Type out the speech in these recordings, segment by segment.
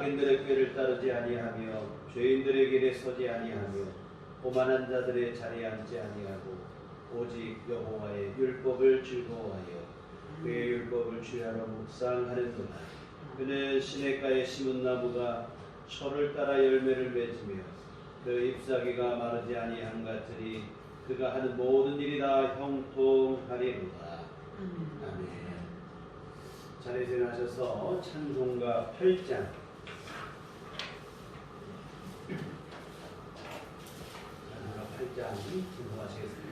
악인들의 꾀를 따르지 아니하며 죄인들의 길에 서지 아니하며 오만한 자들의 자리에 앉지 아니하고 오직 여호와의 율법을 즐거워하여 그의 율법을 주야로 묵상하는도다. 그는 시냇가에 심은 나무가 철을 따라 열매를 맺으며 그 잎사귀가 마르지 아니한 같으니 그가 하는 모든 일이 다 형통하리로다. 아멘. 자리에서 일어나셔서 찬송가 8장 찬송하시겠습니다.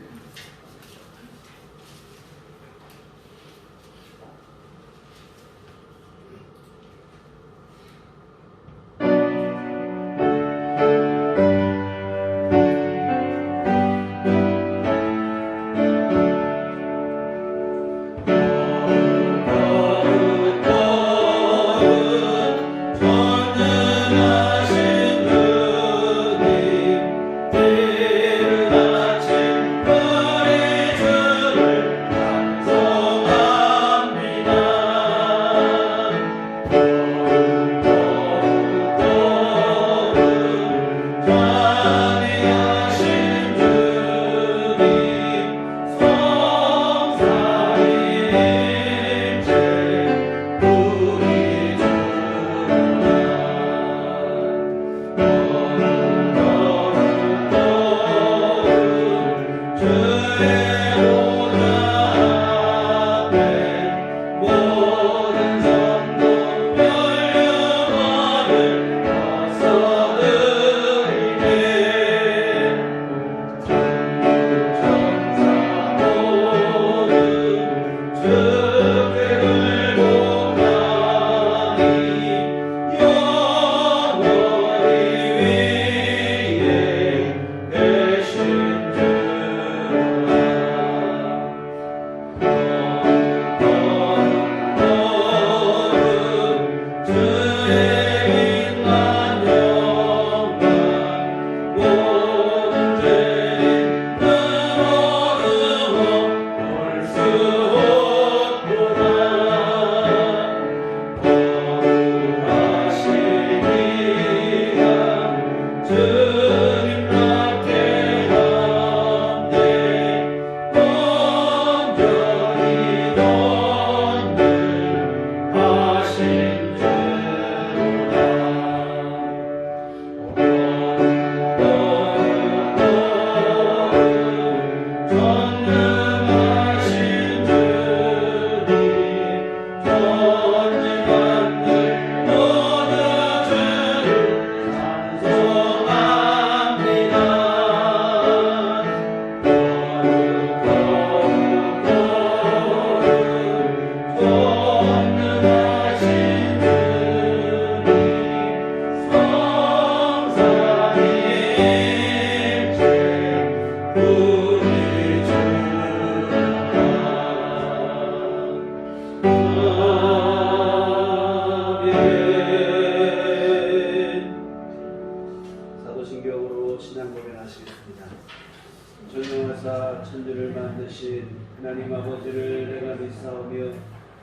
하나님 아버지를 내가 믿사오며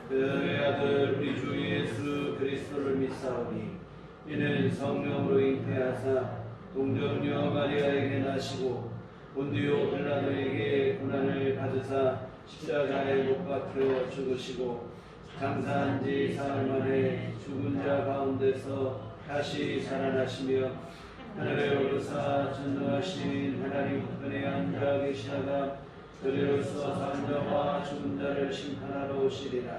그의 아들 우리 주 예수 그리스도를 믿사오니 이는 성령으로 잉태하사 동정녀 마리아에게 나시고 본디오 빌라도에게 고난을 받으사 십자가에 못 박혀 죽으시고 장사한 지 사흘 만에 죽은 자 가운데서 다시 살아나시며 하늘에 오르사 전능하신 하나님 우편에 앉아 계시다가 그리로서 산 자와 죽은 자를 심판하러 오시리라.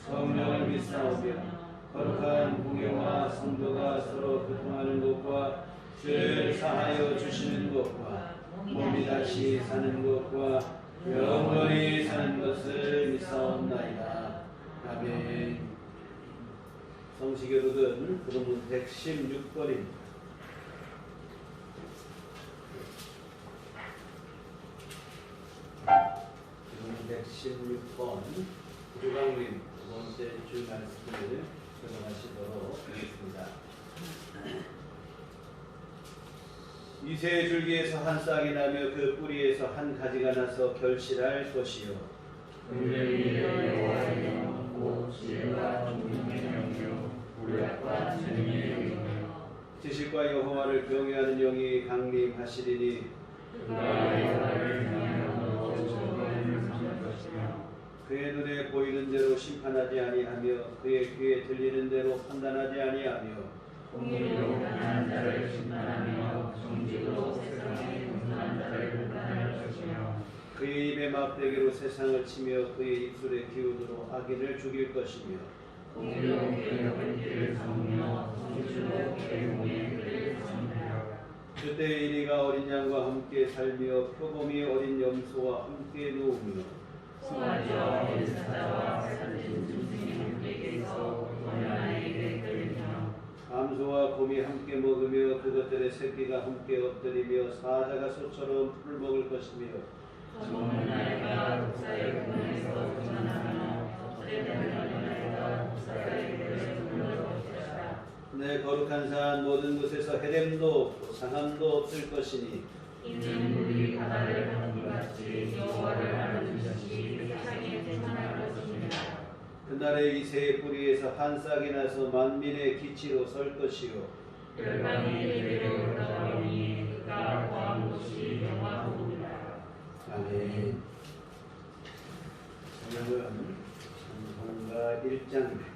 성령을 믿사오며 거룩한 공예와 성도가 서로 교통하는 것과 죄를 사하여 주시는 것과 몸이 다시 사는 것과 영원히 사는 것을 믿사옵나이다. 아멘. 성시교독은 부르문 116번입니다. 116번 유강림 두 번째 주 말씀을 교독하시도록 하겠습니다. 이새의 줄기에서 한 싹이 나며 그 뿌리에서 한 가지가 나서 결실할 것이요 그의 위에 여호와의 영 곧 지혜와 총명의 영이요 구약과 주님의 의하여 지식과 여호와를 경외하는 영이 강림하시리니 그가 여호와를 경외하고 주님을 삼을 것이며 그의 눈에 보이는 대로 심판하지 아니하며 그의 귀에 들리는 대로 판단하지 아니하며 공의로 가난한 자를 심판하며 정직으로 세상에 분노한 자를 판단할 것이며 그의 입의 막대기로 세상을 치며 그의 입술의 기운으로 악인을 죽일 것이며 공의로 개혁의 길을 삼으며 정직으로 계몽의 길을 삼으며 그때 이리가 어린 양과 함께 살며 표범이 어린 염소와 함께 누우며 송아지와 어린 사자와 살찐 짐승이 함께 계서 원하에게 끌리며 암소와 곰이 함께 먹으며 그것들의 새끼가 함께 엎드리며 사자가 소처럼 풀을 먹을 것이며 좋은 나이가 목사의 궁에서 전하며 헛되는 나이가 목사의 굴에서 물을 것이라. 내 거룩한 산 모든 곳에서 헤렘도 없고 상함도 없을 것이니 이는 물이 바다를 하는 것 같이 여호와를 아는 것이 세상에 충만할 것입니다. 그날에 이 새 뿌리에서 한 싹이 나서 만민의 기치로 설 것이요 열방이 예배를 올라오니 그가 거한 곳이 영화로우리라. 아멘. 오늘은 찬송가 1장입니다.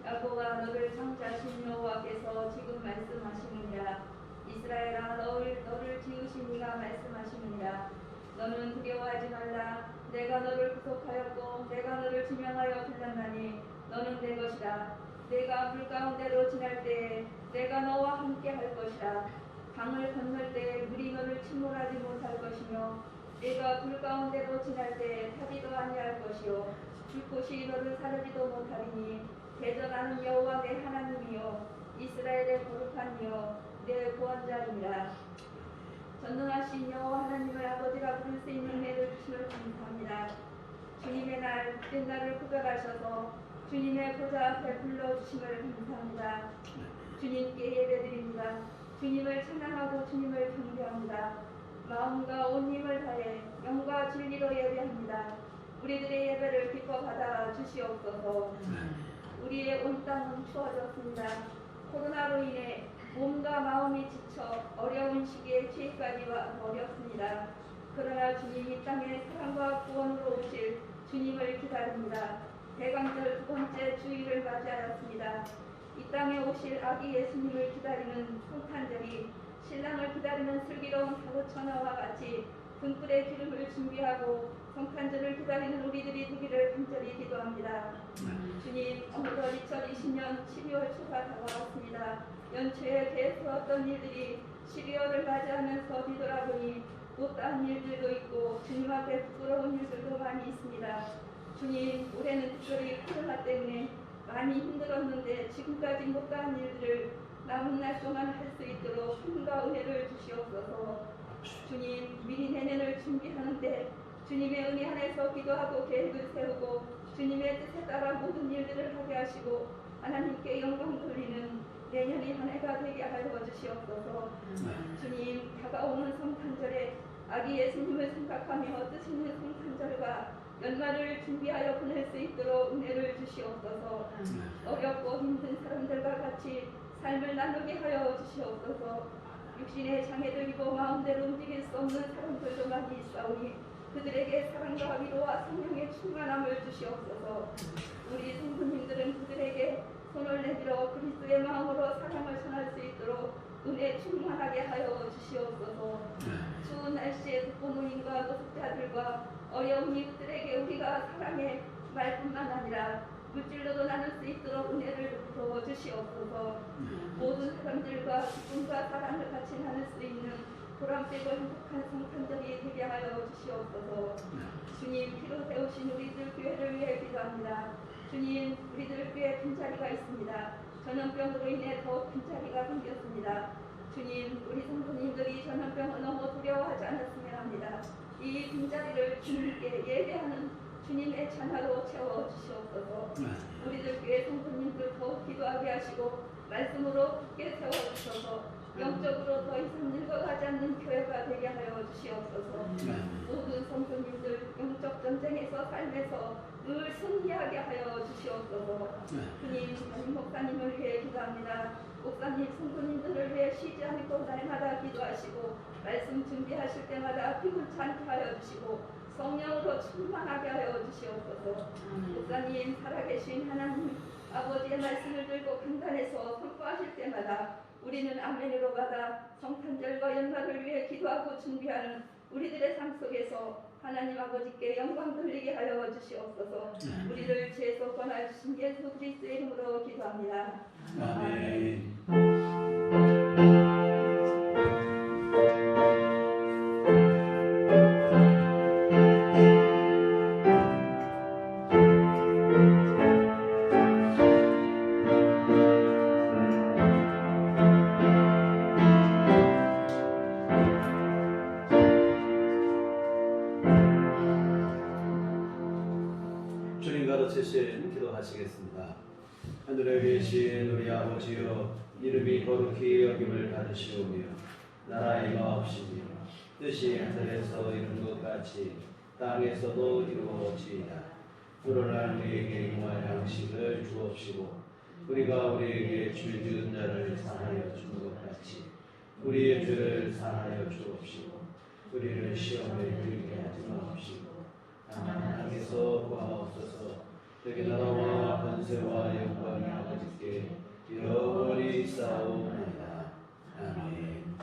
야곱아 너를 창조하신 여호와께서 지금 말씀하시느니라. 이스라엘아 너를 지으신 이가 말씀하시느니라. 너는 두려워하지 말라. 내가 너를 구속하였고 내가 너를 지명하여 불렀나니 너는 내 것이라. 내가 물 가운데로 지날 때에 내가 너와 함께 할 것이라. 강을 건널 때에 물이 너를 침몰하지 못할 것이며 내가 불 가운데로 지날 때에 타지도 아니할 것이요 불꽃이 너를 사르지도 못하리니 대전하는 여호와 내 하나님이요 이스라엘의 거룩한 이요 내 구원자니라. 전능하신 여호와 하나님을 아버지라 부를 수 있는 은혜를 주심을 감사합니다. 주님의 날 옛날을 구별하셔서 주님의 보좌 앞에 불러주심을 감사합니다. 주님께 예배드립니다. 주님을 찬양하고 주님을 경배합니다. 마음과 온 힘을 다해 영과 진리로 예배합니다. 우리들의 예배를 기뻐 받아 주시옵소서. 우리의 온 땅은 추워졌습니다. 코로나로 인해 몸과 마음이 지쳐 어려운 시기에 취해까지 와 어렵습니다. 그러나 주님이 땅에 사랑과 구원으로 오실 주님을 기다립니다. 대강절 2번째 주일을 맞이하였습니다. 이 땅에 오실 아기 예수님을 기다리는 성탄절이 신랑을 기다리는 슬기로운 다구천화와 같이 등불의 기름을 준비하고 성탄절을 기다리는 우리들이 되기를 간절히 기도합니다. 주님, 어느덧 2020년 12월 초가 다가왔습니다. 연초에 계속했던 일들이 12월을 맞이하면서 뒤돌아보니 못다한 일들도 있고 주님 앞에 부끄러운 일들도 많이 있습니다. 주님, 올해는 특별히 코로나 때문에 많이 힘들었는데 지금까지 못다한 일들을 남은 날 동안 할 수 있도록 힘과 은혜를 주시옵소서. 주님, 미리 내년을 준비하는데 주님의 은혜 안에서 기도하고 계획을 세우고 주님의 뜻에 따라 모든 일들을 하게 하시고 하나님께 영광 돌리는 내년이 한 해가 되게 하여 주시옵소서. 주님, 다가오는 성탄절에 아기 예수님을 생각하며 뜻있는 성탄절과 연말을 준비하여 보낼 수 있도록 은혜를 주시옵소서. 어렵고 힘든 사람들과 같이 삶을 나누게 하여 주시옵소서. 육신의 장애들이고 마음대로 움직일 수 없는 사람들도 많이 있사오니 그들에게 사랑과 위로와 성령의 충만함을 주시옵소서. 우리 성도님들은 그들에게 손을 내밀어 그리스도의 마음으로 사랑을 전할 수 있도록 은혜 충만하게 하여 주시옵소서. 추운 날씨에 독거노인과 노숙자들과 어려운 이웃들에게 우리가 사랑의 말뿐만 아니라 물질로도 나눌 수 있도록 은혜를 부어 주시옵소서. 모든 사람들과 기쁨과 사랑을 같이 나눌 수 있는 보람되고 행복한 성탄절이 되게 하여 주시옵소서. 주님, 피로 세우신 우리들 교회를 위해 기도합니다. 주님, 우리들 교회 빈자리가 있습니다. 전염병으로 인해 더욱 빈자리가 생겼습니다. 주님, 우리 성도님들이 전염병을 너무 두려워하지 않았으면 합니다. 이 빈자리를 주님께 예배하는 주님의 찬화로 채워주시옵소서. 우리들 교회 성도님들 더욱 기도하게 하시고 말씀으로 굳게 세워주셔서 영적으로 더 이상 늙어가지 않는 교회가 되게 하여 주시옵소서. 모든 성도님들 영적 전쟁에서 삶에서 늘 승리하게 하여 주시옵소서. 주님, 담임 목사님을 위해 기도합니다. 목사님 성도님들을 위해 쉬지 않고 날마다 기도하시고 말씀 준비하실 때마다 피곤치 않게 하여 주시고 성령으로 충만하게 하여 주시옵소서. 목사님, 살아계신 하나님 아버지의 말씀을 들고 강단에서 선포하실 때마다 우리는 아멘으로 받아 성탄절과 연말을 위해 기도하고 준비하는 우리들의 삶 속에서 하나님 아버지께 영광 돌리게 하여 주시옵소서. 우리를 죄에서 권하여 주신 예수 그리스도의 이름으로 기도합니다. 아멘. 주님 가르치신 기도하시겠습니다. 하늘에 계신 우리 아버지여, 이름이 거룩히 여김을 받으시오며 나라의 마옵시며 뜻이 하늘에서 이룬 것 같이 땅에서도 이루어지이다. 오늘날 우리에게 용할 양식을 주옵시고 우리가 우리에게 죄 지은 자를 사하여 준 것 같이 우리의 죄를 사하여 주옵시고 우리를 시험에 들게 하지 마옵시고 하나님께서 구하옵소서. 되게 나라와 권세와 영광이 아버지께 영원히 있사옵나이다. 아멘.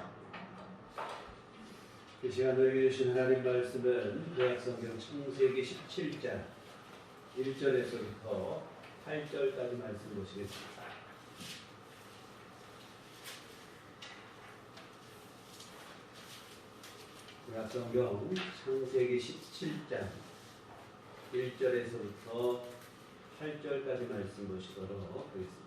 이 시간 너에게 주신 하나님 말씀은 구약성경 창세기 17장 1절에서부터 8절까지 말씀 보시겠습니다. 구약성경 창세기 17장 1절에서부터 8절까지 말씀 보시도록 하겠습니다.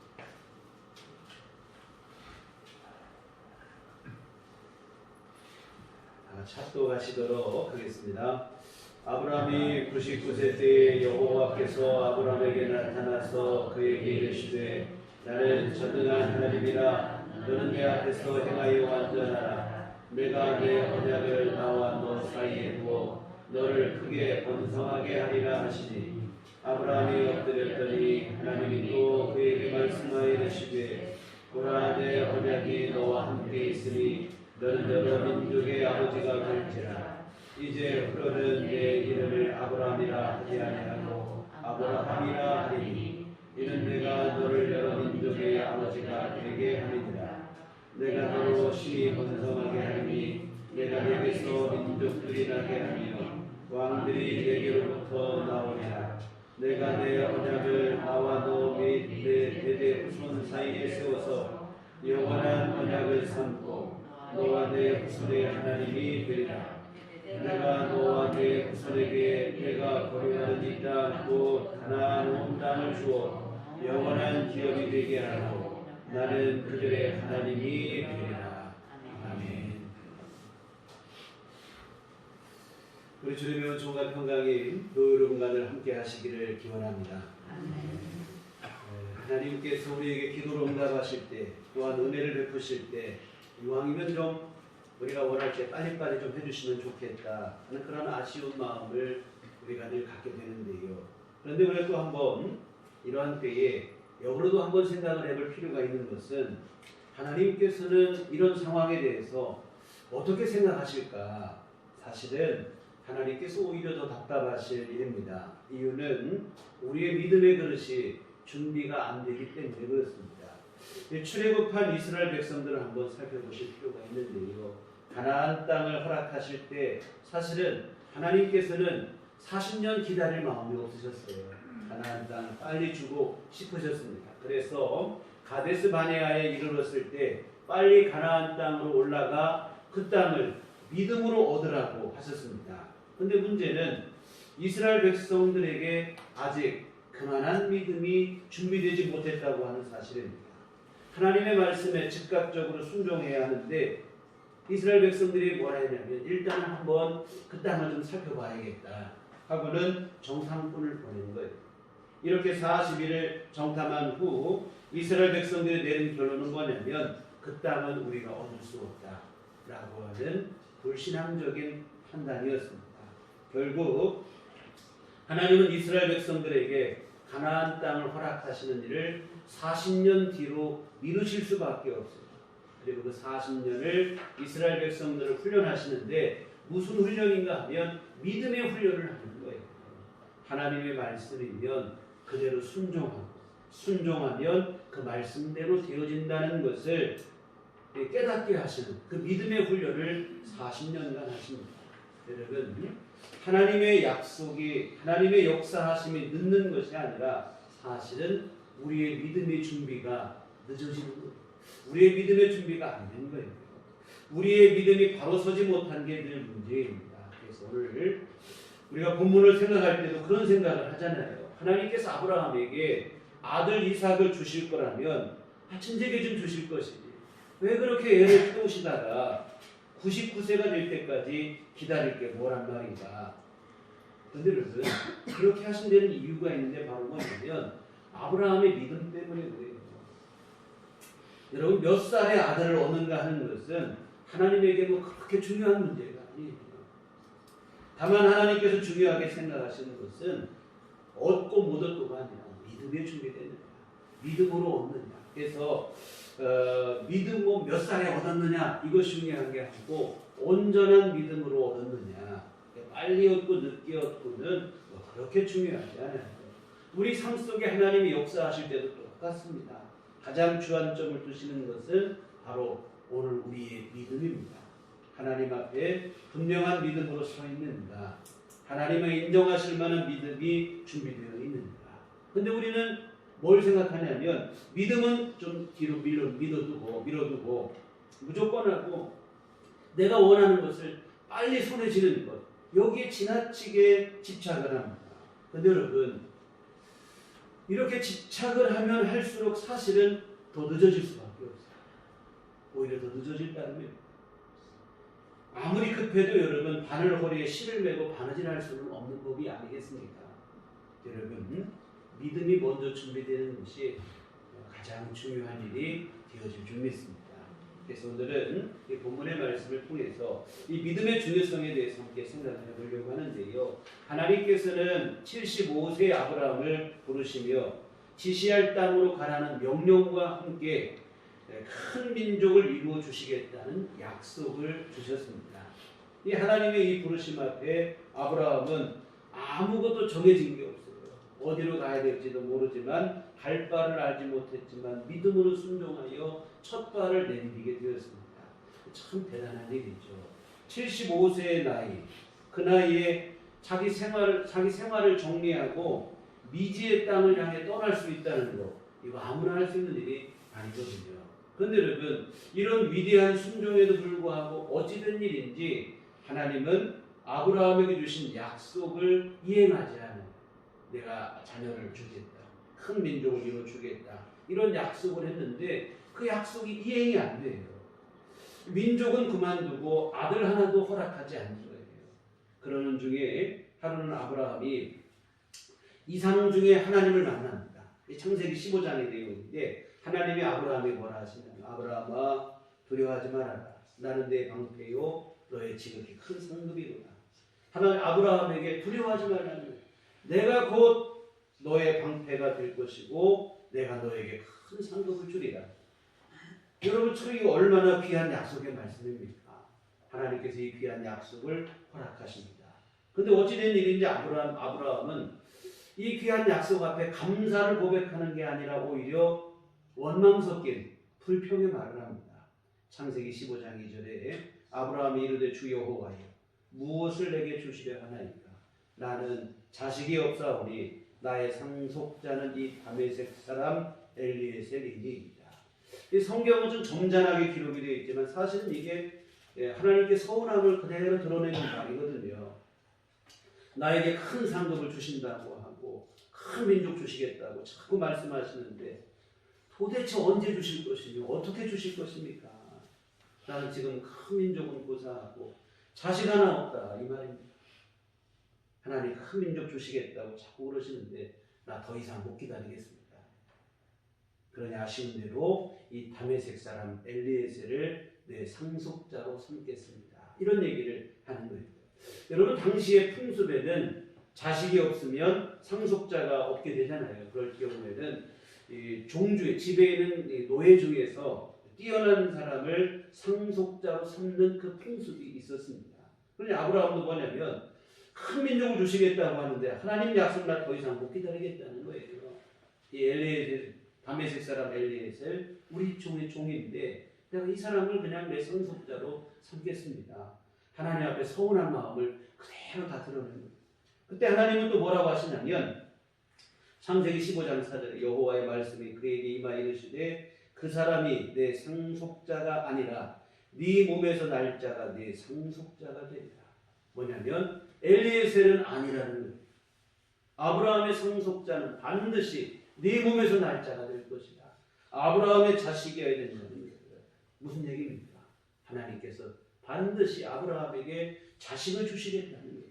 찾도가시도록 하겠습니다. 아브라함이 99세 때에 여호와께서 아브라함에게 나타나서 그에게 이르시되 나는 전능한 하나님이라 너는 내 앞에서 행하여 완전하라. 내가 내 언약을 나와 너 사이에 두어 너를 크게 번성하게 하리라 하시니 아브라함이 엎드렸더니 하나님이 또 그에게 말씀하여 이르시되 보라 내 언약이 너와 함께 있으니 너는 여러 민족의 아버지가 될지라. 이제 그러는 내 이름을 아브라함이라 하지 아니하고 아브라함이라 하리니 이는 내가 너를 여러 민족의 아버지가 되게 하리니라. 내가 너로 심히 번성하게 하리니 내가 내게서 민족들이 나게 하며 왕들이 내게로부터 나오리라. 내가 내 언약을 나와 너 및 내 대대 후손 사이에 세워서 영원한 언약을 삼고 너와 내 후손의 하나님이 되리라. 내가 너와 내 후손에게 내가 거류하는 이 땅 곧 가나안 온 땅을 주어 영원한 기업이 되게 하고 나는 그들의 하나님이 되리라. 아멘. 우리 주님의 은총과 평강이 그 순간을 함께 하시기를 기원합니다. 하나님께서 우리에게 기도로 응답하실 때 또한 은혜를 베푸실 때 이왕이면 좀 우리가 원할 때 빨리빨리 좀 해주시면 좋겠다 하는 그런 아쉬운 마음을 우리가 늘 갖게 되는데요. 그런데 우리가 또 한번 이러한 때에 역으로도 한번 생각을 해볼 필요가 있는 것은 하나님께서는 이런 상황에 대해서 어떻게 생각하실까? 사실은 하나님께서 오히려 더 답답하실 일입니다. 이유는 우리의 믿음의 그릇이 준비가 안 되기 때문에 그렇습니다. 출애굽한 이스라엘 백성들을 한번 살펴보실 필요가 있는데요. 가나안 땅을 허락하실 때 사실은 하나님께서는 40년 기다릴 마음이 없으셨어요. 가나안 땅을 빨리 주고 싶으셨습니다. 그래서 가데스 바네아에 이르렀을 때 빨리 가나안 땅으로 올라가 그 땅을 믿음으로 얻으라고 하셨습니다. 그런데 문제는 이스라엘 백성들에게 아직 그만한 믿음이 준비되지 못했다고 하는 사실입니다. 하나님의 말씀에 즉각적으로 순종해야 하는데 이스라엘 백성들이 뭐라 했냐면 일단 한번 그 땅을 좀 살펴봐야겠다 하고는 정탐꾼을 보낸 거예요. 이렇게 40일을 정탐한 후 이스라엘 백성들이 내린 결론은 뭐냐면 그 땅은 우리가 얻을 수 없다 라고 하는 불신앙적인 판단이었습니다. 결국 하나님은 이스라엘 백성들에게 가나안 땅을 허락하시는 일을 40년 뒤로 미루실 수밖에 없어요. 그리고 그 40년을 이스라엘 백성들을 훈련하시는데 무슨 훈련인가 하면 믿음의 훈련을 하는 거예요. 하나님의 말씀이면 그대로 순종하면 그 말씀대로 되어진다는 것을 깨닫게 하시는 그 믿음의 훈련을 40년간 하십니다. 여러분, 하나님의 약속이 하나님의 역사하심이 늦는 것이 아니라 사실은 우리의 믿음의 준비가 늦어지는 거예요. 우리의 믿음의 준비가 안 된 거예요. 우리의 믿음이 바로 서지 못한 게 늘 문제입니다. 그래서 오늘 우리가 본문을 생각할 때도 그런 생각을 하잖아요. 하나님께서 아브라함에게 아들 이삭을 주실 거라면 천재계 좀 주실 것이지. 왜 그렇게 애를 키우시다가 99세가 될 때까지 기다릴 게 뭐란 말인가. 그런데 여러분 그렇게 하신 데는 이유가 있는데 바로 뭐냐면 아브라함의 믿음 때문에 그래요. 여러분 몇 살의 아들을 얻는가 하는 것은 하나님에게 뭐 그렇게 중요한 문제가 아니에요. 다만 하나님께서 중요하게 생각하시는 것은 얻고 못 얻고가 아니라 믿음에 준비되느냐, 믿음으로 얻느냐. 그래서 믿음 뭐 몇 살에 얻었느냐 이것이 중요한 게 아니고 온전한 믿음으로 얻었느냐. 빨리 얻고 늦게 얻고는 뭐 그렇게 중요하지 않아요. 우리 삶 속에 하나님이 역사하실 때도 똑같습니다. 가장 주안점을 두시는 것은 바로 오늘 우리의 믿음입니다. 하나님 앞에 분명한 믿음으로 서 있는가, 하나님을 인정하실 만한 믿음이 준비되어 있는가. 근데 우리는 뭘 생각하냐면 믿음은 좀 뒤로 밀어두고 무조건 하고 내가 원하는 것을 빨리 손에 쥐는 것, 여기에 지나치게 집착을 합니다. 근데 여러분 이렇게 집착을 하면 할수록 사실은 더 늦어질 수밖에 없어요. 오히려 더 늦어질 따름에 아무리 급해도 여러분 바늘 허리에 실을 메고 바느질할 수는 없는 법이 아니겠습니까? 여러분 믿음이 먼저 준비되는 것이 가장 중요한 일이 되어질 줄 믿습니다. 그래서 오늘은 이 본문의 말씀을 통해서 이 믿음의 중요성에 대해서 함께 생각해 보려고 하는데요. 하나님께서는 75세 아브라함을 부르시며 지시할 땅으로 가라는 명령과 함께 큰 민족을 이루어 주시겠다는 약속을 주셨습니다. 이 하나님의 이 부르심 앞에 아브라함은 아무것도 정해진 게 없어요. 어디로 가야 될지도 모르지만 갈 바를 알지 못했지만 믿음으로 순종하여 첫 발을 내디디게 되었습니다. 참 대단한 일이죠. 75세의 나이, 그 나이에 자기 생활을 정리하고 미지의 땅을 향해 떠날 수 있다는 거, 이거 아무나 할 수 있는 일이 아니거든요. 그런데 여러분 이런 위대한 순종에도 불구하고 어찌된 일인지 하나님은 아브라함에게 주신 약속을 이행하지 않아요. 내가 자녀를 주겠다, 큰 민족을 이루어 주겠다, 이런 약속을 했는데 그 약속이 이행이 안 돼요. 민족은 그만두고 아들 하나도 허락하지 않는 거예요. 그러는 중에 하루는 아브라함이 이상 중에 하나님을 만납니다. 창세기 15장의 내용인데 하나님이 아브라함이 뭐라 하시냐면 아브라함아 두려워하지 말아라. 나는 내 방패요 너의 지극히 큰 상급이로다. 하나님 아브라함에게 두려워하지 말라는 거예요. 내가 곧 너의 방패가 될 것이고 내가 너에게 큰 상급을 주리라. 여러분 참 이거 얼마나 귀한 약속의 말씀입니까? 하나님께서 이 귀한 약속을 허락하십니다. 근데 어찌된 일인지 아브라함은 이 귀한 약속 앞에 감사를 고백하는 게 아니라 오히려 원망 섞인 불평의 말을 합니다. 창세기 15장 2절에 아브라함이 이르되 주 여호와여 무엇을 내게 주시려 하나이까? 나는 자식이 없사오니 나의 상속자는 이 다메섹 사람 엘리에셀이니이다. 이 성경은 좀 점잖하게 기록이 되어 있지만 사실은 이게 하나님께 서운함을 그대로 드러내는 말이거든요. 나에게 큰 상급을 주신다고 하고 큰 민족 주시겠다고 자꾸 말씀하시는데 도대체 언제 주실 것이며 어떻게 주실 것입니까? 나는 지금 큰 민족은 고사하고 자식 하나 없다 이 말입니다. 하나님 큰 민족 주시겠다고 자꾸 그러시는데 나 더 이상 못 기다리겠습니다. 그러니 아쉬운 대로 이 다메섹 사람 엘리에셀을 내 상속자로 삼겠습니다. 이런 얘기를 하는 거예요. 여러분 당시의 풍습에는 자식이 없으면 상속자가 없게 되잖아요. 그럴 경우에는 이 종주의 집에 있는 이 노예 중에서 뛰어난 사람을 상속자로 삼는 그 풍습이 있었습니다. 그러니 아브라함도 뭐냐면 큰 민족을 주시겠다고 하는데 하나님 약속 나 더 이상 못 기다리겠다는 거예요. 이 엘리에셀 다메섹 사람 엘리에셀 우리 종의 종인데 내가 이 사람을 그냥 내 상속자로 삼겠습니다. 하나님 앞에 서운한 마음을 그대로 다 드러내는 거예요. 그때 하나님은 또 뭐라고 하시냐면 창세기 15장 4절에 여호와의 말씀이 그에게 임하 이르시되 그 사람이 내 상속자가 아니라 네 몸에서 날 자가 네 상속자가 되리라. 뭐냐면 엘리에셀은 아니라는 거예요. 아브라함의 상속자는 반드시 네 몸에서 날 자가 될 것이다. 아브라함의 자식이어야 된다는 거예요. 무슨 얘기입니까? 하나님께서 반드시 아브라함에게 자식을 주시겠다는 거예요.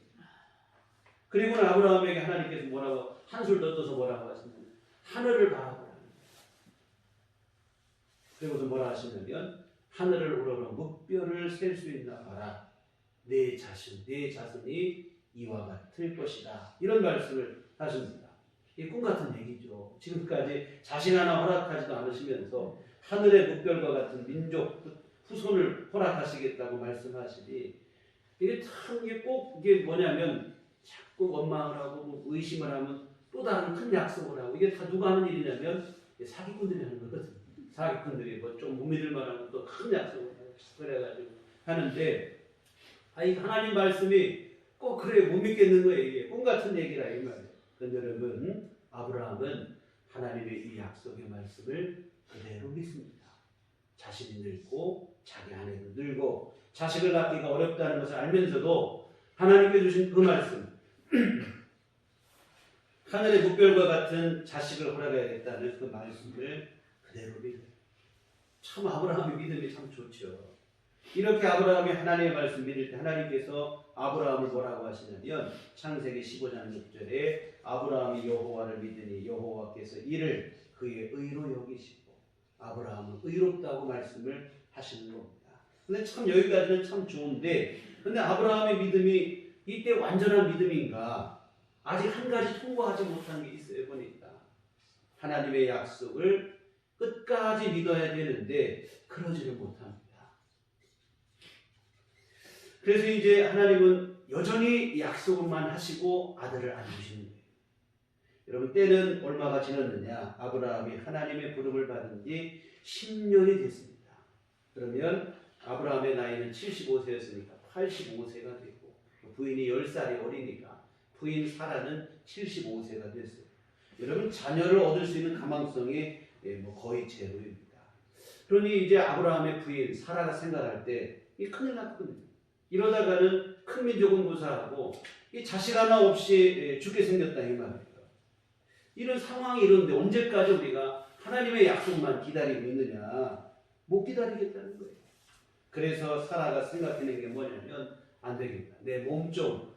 그리고는 아브라함에게 하나님께서 뭐라고 한술 더 떠서 뭐라고 하시냐면 하늘을 바라보라는 거예요. 그리고서 뭐라 하시냐면 하늘을 우러러 묵별을 셀 수 있나 봐라. 내 자손이 이와 같을 것이다. 이런 말씀을 하십니다. 이 꿈 같은 얘기죠. 지금까지 자식 하나 허락하지도 않으시면서 하늘의 묵별과 같은 민족 후손을 허락하시겠다고 말씀하시니 이게 참 이게 꼭 이게 뭐냐면 자꾸 원망을 하고 뭐 의심을 하면 또 다른 큰 약속을 하고 이게 다 누가 하는 일이냐면 사기꾼들이 하는 거거든. 사기꾼들이 뭐 좀 못 믿을 만한 또 큰 약속을 그래가지고 하는데 이 하나님 말씀이 꼭 그래 못 믿겠는 거예요. 이게 꿈 같은 얘기라 이 말이에요. 그런데 여러분 아브라함은 하나님의 이 약속의 말씀을 그대로 믿습니다. 자신이 늙고 자기 아내도 늙고 자식을 낳기가 어렵다는 것을 알면서도 하나님께 주신 그 말씀 하늘의 묵별과 같은 자식을 허락해야겠다는 그 말씀을 그대로 믿어요. 참 아브라함의 믿음이 참 좋죠. 이렇게 아브라함이 하나님의 말씀 믿을 때 하나님께서 아브라함을 뭐라고 하시냐면 창세기 15장 6절에 아브라함이 여호와를 믿으니 여호와께서 이를 그의 의로 여기시고 아브라함은 의롭다고 말씀을 하시는 겁니다. 근데 참 여기까지는 참 좋은데 근데 아브라함의 믿음이 이때 완전한 믿음인가? 아직 한 가지 통과하지 못한 게 있어요. 보니까 하나님의 약속을 끝까지 믿어야 되는데 그러지를 못합니다. 그래서 이제 하나님은 여전히 약속만 하시고 아들을 안 주시는 거예요. 여러분 때는 얼마가 지났느냐? 아브라함이 하나님의 부름을 받은 지 10년이 됐습니다. 그러면 아브라함의 나이는 75세였으니까 85세가 되고 부인이 10살이 어리니까 부인 사라는 75세가 됐어요. 여러분 자녀를 얻을 수 있는 가망성이 거의 제로입니다. 그러니 이제 아브라함의 부인 사라가 생각할 때 큰일 났거든요. 이러다가는 큰 민족은 무사하고 이 자식 하나 없이 죽게 생겼다 이 말이에요. 이런 상황이 이런데 언제까지 우리가 하나님의 약속만 기다리고 있느냐? 못 기다리겠다는 거예요. 그래서 사라가 생각해낸 게 뭐냐면 안 되겠다. 내 몸종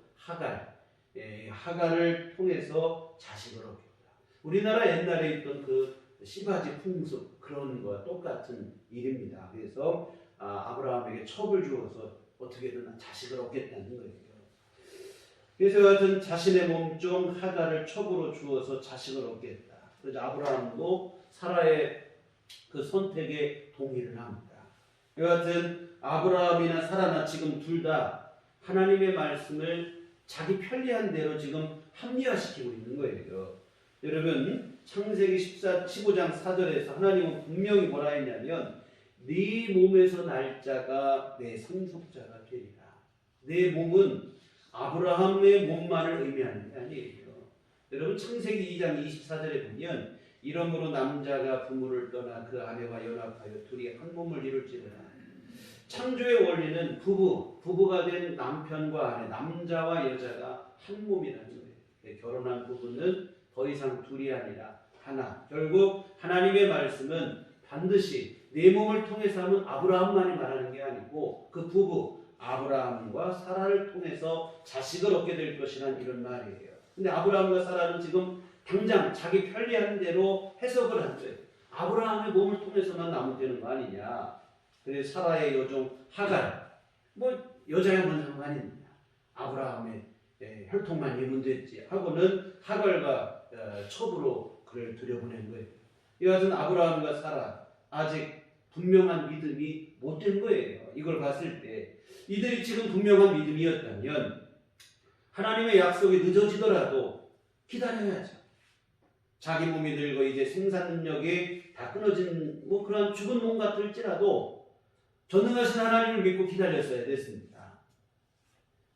하갈을 통해서 자식을 얻겠다. 우리나라 옛날에 있던 그 시바지 풍습 그런 거와 똑같은 일입니다. 그래서 아브라함에게 첩을 주어서 어떻게든 자식을 얻겠다는 거예요. 그래서 같은 자신의 몸종 하갈을 첩으로 주어서 자식을 얻겠다. 그래서 아브라함도 사라의 그 선택에 동의를 합니다. 이와 같은 아브라함이나 사라나 지금 둘 다 하나님의 말씀을 자기 편리한 대로 지금 합리화시키고 있는 거예요. 여러분 창세기 15장 4절에서 하나님은 분명히 뭐라 했냐면 네 몸에서 날 자가 내 상속자가 되리라. 내 몸은 아브라함의 몸만을 의미하는 게 아니에요. 여러분 창세기 2장 24절에 보면 이러므로 남자가 부모를 떠나 그 아내와 연합하여 둘이 한 몸을 이룰지니라. 창조의 원리는 부부가 된 남편과 아내, 남자와 여자가 한 몸이라는 거예요. 결혼한 부부는 더 이상 둘이 아니라 하나. 결국 하나님의 말씀은 반드시 내 몸을 통해서 하면 아브라함만이 말하는 게 아니고 그 부부 아브라함과 사라를 통해서 자식을 얻게 될 것이란 이런 말이에요. 근데 아브라함과 사라는 지금 당장 자기 편리한 대로 해석을 한 거예요. 아브라함의 몸을 통해서만 나면 되는 거 아니냐. 그래서 사라의 여종 하갈, 여자야만 상관입니다. 아브라함의 혈통만 이면 됐지 하고는 하갈과 첩으로 그를 들여보낸 거예요. 이와 같은 아브라함과 사라 아직 분명한 믿음이 못된 거예요. 이걸 봤을 때 이들이 지금 분명한 믿음이었다면 하나님의 약속이 늦어지더라도 기다려야죠. 자기 몸이 늙어 이제 생산 능력이 다 끊어진 그런 죽은 몸 같을지라도 전능하신 하나님을 믿고 기다렸어야 됐습니다.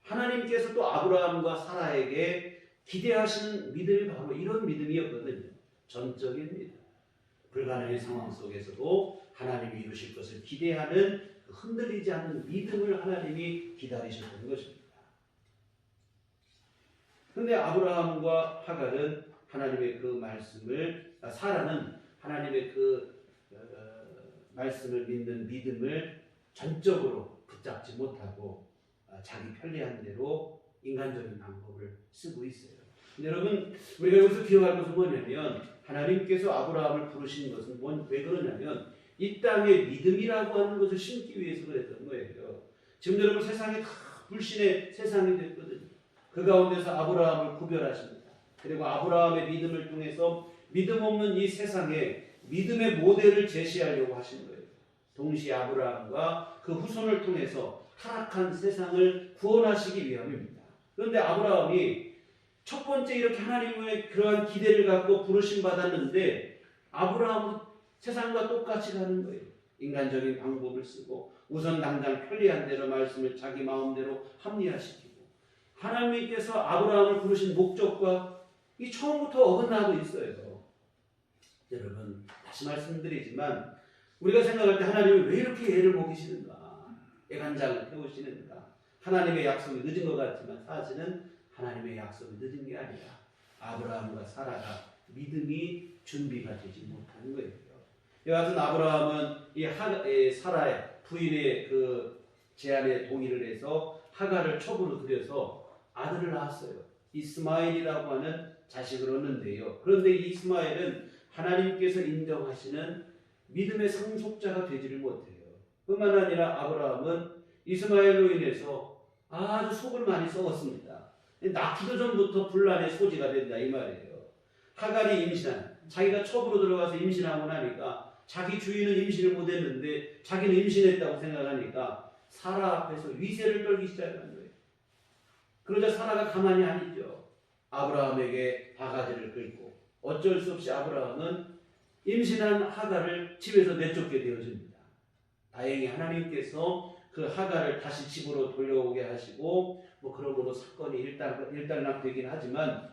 하나님께서 또 아브라함과 사라에게 기대하시는 믿음이 바로 이런 믿음이었거든요. 전적인 믿음. 불가능의 상황 속에서도 하나님이 이루실 것을 기대하는 흔들리지 않는 믿음을 하나님이 기다리셨던 것입니다. 그런데 아브라함과 하갈은 하나님의 그 말씀을, 사라는 하나님의 그 말씀을 믿는 믿음을 전적으로 붙잡지 못하고 자기 편리한 대로 인간적인 방법을 쓰고 있어요. 근데 여러분 우리가 여기서 기억할 것은 뭐냐면 하나님께서 아브라함을 부르신 것은 왜 그러냐면 이 땅에 믿음이라고 하는 것을 심기 위해서 그랬던 거예요. 지금 여러분 세상이 다 불신의 세상이 됐거든요. 그 가운데서 아브라함을 구별하십니다. 그리고 아브라함의 믿음을 통해서 믿음 없는 이 세상에 믿음의 모델을 제시하려고 하신 거예요. 동시에 아브라함과 그 후손을 통해서 타락한 세상을 구원하시기 위함입니다. 그런데 아브라함이 첫 번째 이렇게 하나님의 그러한 기대를 갖고 부르심 받았는데 아브라함은 세상과 똑같이 가는 거예요. 인간적인 방법을 쓰고 우선 당장 편리한 대로 말씀을 자기 마음대로 합리화시키고 하나님께서 아브라함을 부르신 목적과 이 처음부터 어긋나고 있어요. 여러분 다시 말씀드리지만 우리가 생각할 때 하나님이 왜 이렇게 애를 먹이시는가, 애간장을 태우시는가. 하나님의 약속이 늦은 것 같지만 사실은 하나님의 약속이 늦은 게 아니라 아브라함과 사라가 믿음이 준비가 되지 못한 거예요. 여하튼 아브라함은 이 사라의 부인의 그 제안에 동의를 해서 하갈을 첩으로 들여서 아들을 낳았어요. 이스마엘이라고 하는 자식을 얻는데요. 그런데 이 이스마엘은 하나님께서 인정하시는 믿음의 상속자가 되지를 못해요. 뿐만 아니라 아브라함은 이스마엘로 인해서 아주 속을 많이 썩었습니다. 낳기도 전부터 분란의 소지가 된다 이 말이에요. 하갈이 임신한, 자기가 첩으로 들어가서 임신하고 나니까 자기 주인은 임신을 못했는데 자기는 임신했다고 생각하니까 사라 앞에서 위세를 떨기 시작한 거예요. 그러자 사라가 가만히 안 있죠. 아브라함에게 바가지를 긁고 어쩔 수 없이 아브라함은 임신한 하갈을 집에서 내쫓게 되어집니다. 다행히 하나님께서 그 하갈을 다시 집으로 돌려오게 하시고 그러므로 사건이 일단락되긴 하지만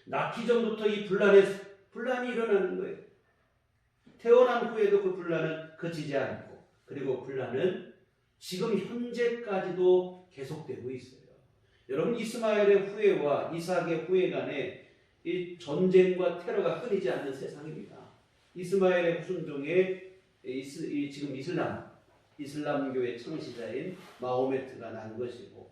낳기 전부터 이 분란이 일어나는 거예요. 태어난 후에도 그 분란은 그치지 않고 그리고 분란은 지금 현재까지도 계속되고 있어요. 여러분 이스마엘의 후예와 이삭의 후예 간에 이 전쟁과 테러가 끊이지 않는 세상입니다. 이스마엘의 후손종에 지금 이슬람교의 창시자인 마호메트가 난 것이고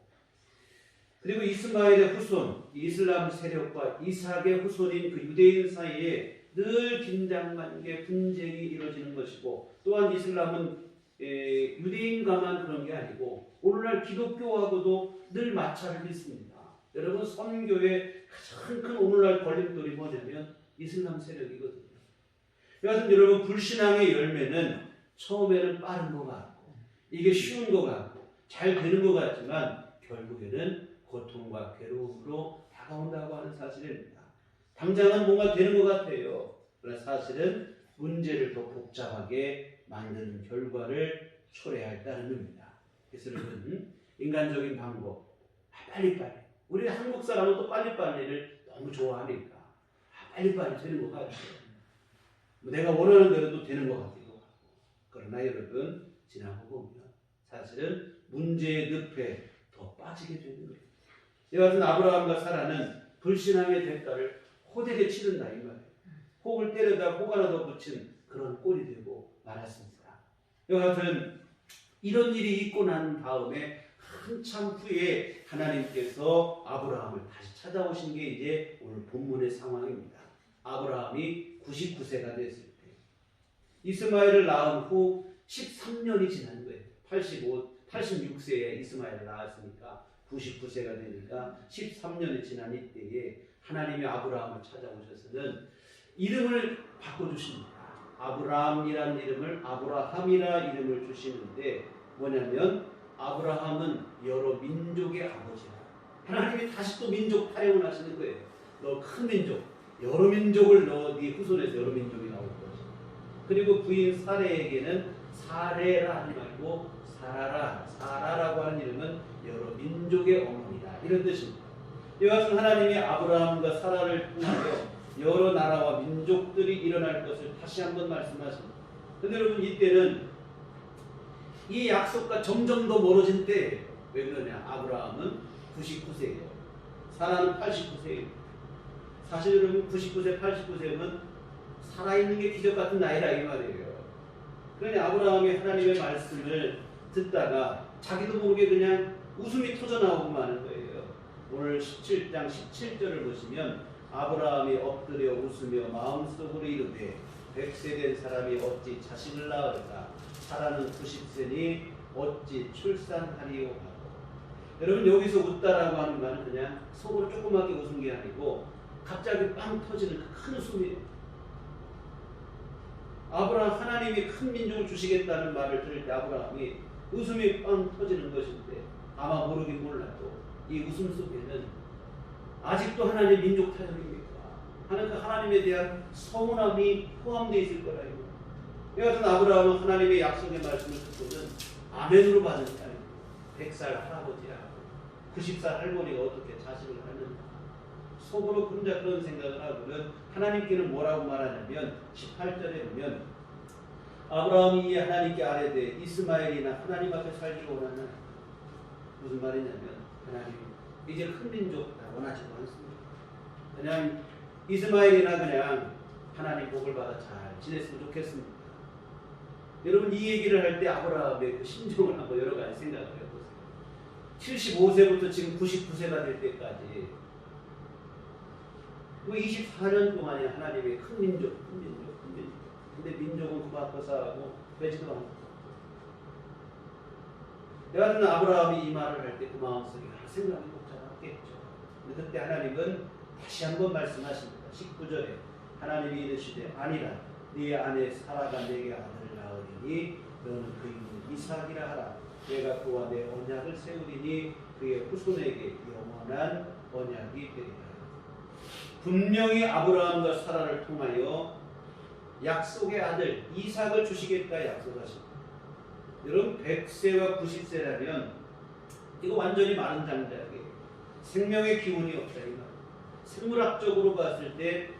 그리고 이스마엘의 후손 이슬람 세력과 이삭의 후손인 그 유대인 사이에 늘 긴장관계 분쟁이 이루어지는 것이고 또한 이슬람은 유대인과만 그런 게 아니고 오늘날 기독교하고도 늘 마찰을 빚습니다. 여러분 선교의 가장 큰 오늘날 걸림돌이 뭐냐면 이슬람 세력이거든요. 그래서 여러분 불신앙의 열매는 처음에는 빠른 것 같고 이게 쉬운 것 같고 잘 되는 것 같지만 결국에는 고통과 괴로움으로 다가온다고 하는 사실입니다. 당장은 뭔가 되는 것 같아요. 그러나 사실은 문제를 더 복잡하게 만드는 결과를 초래했다는 겁니다. 그래서 여러분 인간적인 방법 빨리빨리 우리 한국 사람은 또 빨리빨리를 너무 좋아하니까 빨리빨리 되는 것 같아요. 내가 원하는 대로 또 되는 것 같기도 하고. 그러나 여러분 지나고 보면 사실은 문제의 늪에 더 빠지게 되는 거예요. 이와 같은 아브라함과 사라는 불신앙의 대가를 호되게 치른다 이 말이에요. 혹을 때려다 혹 하나 더 붙인 그런 꼴이 되고 말았습니다. 이와 같은 이런 일이 있고 난 다음에 한참 후에 하나님께서 아브라함을 다시 찾아오신 게 이제 오늘 본문의 상황입니다. 아브라함이 99세가 됐을 때 이스마엘을 낳은 후 13년이 지난 거예요. 86세에 이스마엘을 낳았으니까 99세가 되니까 13년이 지난 이때에 하나님이 아브라함을 찾아오셔서는 이름을 바꿔주십니다. 아브라함이라는 이름을 아브라함이라 이름을 주시는데 뭐냐면 아브라함은 여러 민족의 아버지야. 하나님이 다시 또 민족 타령을 하시는 거예요. 너 큰 민족, 여러 민족을 네 후손에서 여러 민족이 나올 것이다. 그리고 부인 사레에게는 사레라 하지 말고 사라라고 하는 이름은 여러 민족의 어머니다. 이런 뜻입니다. 이와 같은 하나님이 아브라함과 사라를 통하여 여러 나라와 민족들이 일어날 것을 다시 한번 말씀하십니다. 그런데 여러분 이때는 이 약속과 점점 더 멀어진 때예요. 왜 그러냐? 아브라함은 99세예요. 사라는 89세예요. 사실 여러분 99세, 89세면 살아있는 게 기적 같은 나이라 이 말이에요. 그러니 아브라함이 하나님의 말씀을 듣다가 자기도 모르게 그냥 웃음이 터져나오고 마는 거예요. 오늘 17장 17절을 보시면 아브라함이 엎드려 웃으며 마음속으로 이르되 100세 된 사람이 어찌 자식을 낳을까? 사라는 90세니 어찌 출산하리요 하고. 여러분 여기서 웃다라고 하는 말은 그냥 속으로 조그맣게 웃은 게 아니고 갑자기 빵 터지는 큰 웃음이에요. 아브라함 하나님이 큰 민족을 주시겠다는 말을 들을 때 아브라함이 웃음이 빵 터지는 것인데 아마 모르긴 몰라도 이 웃음 속에는 아직도 하나님의 민족 타령입니까? 하는 그 하나님에 대한 서운함이 포함되어 있을 거라요. 이 같은 아브라함은 하나님의 약속의 말씀을 듣고는 아멘으로 받은 게 아니고 100살 할아버지야 90살 할머니가 어떻게 자식을 하는가 속으로 혼자 그런 생각을 하고는 하나님께는 뭐라고 말하냐면 18절에 보면 아브라함이 하나님께 아뢰되 이스마엘이나 하나님 앞에 살기 원하는 무슨 말이냐면 하나님 이제 큰 민족 원하지 않습니다. 그냥 이스마엘이나 그냥 하나님 복을 받아 잘 지냈으면 좋겠습니다. 여러분 이 얘기를 할 때 아브라함의 그 심정을 한번 여러 가지 생각을 해보세요. 75세부터 지금 99세가 될 때까지 그 24년 동안에 하나님의 큰 민족. 근데 민족은 그 밖에 살고 되지도 않고. 여하튼 아브라함이 이 말을 할 때 그 마음속에 생각이 복잡했겠죠. 근데 그때 하나님은 다시 한번 말씀하십니다. 19절에 하나님이 이르시되 아니라 네 아내 사라가 내게 아들을 낳으리니 너는 그 이름을 이삭이라 하라. 내가 그와 내 언약을 세우리니 그의 후손에게 영원한 언약이 되리라. 분명히 아브라함과 사라를 통하여 약속의 아들 이삭을 주시겠다 약속하십니다. 여러분 100세와 90세라면 이거 완전히 마른 장작이에요. 생명의 기운이 없다. 생물학적으로 봤을 때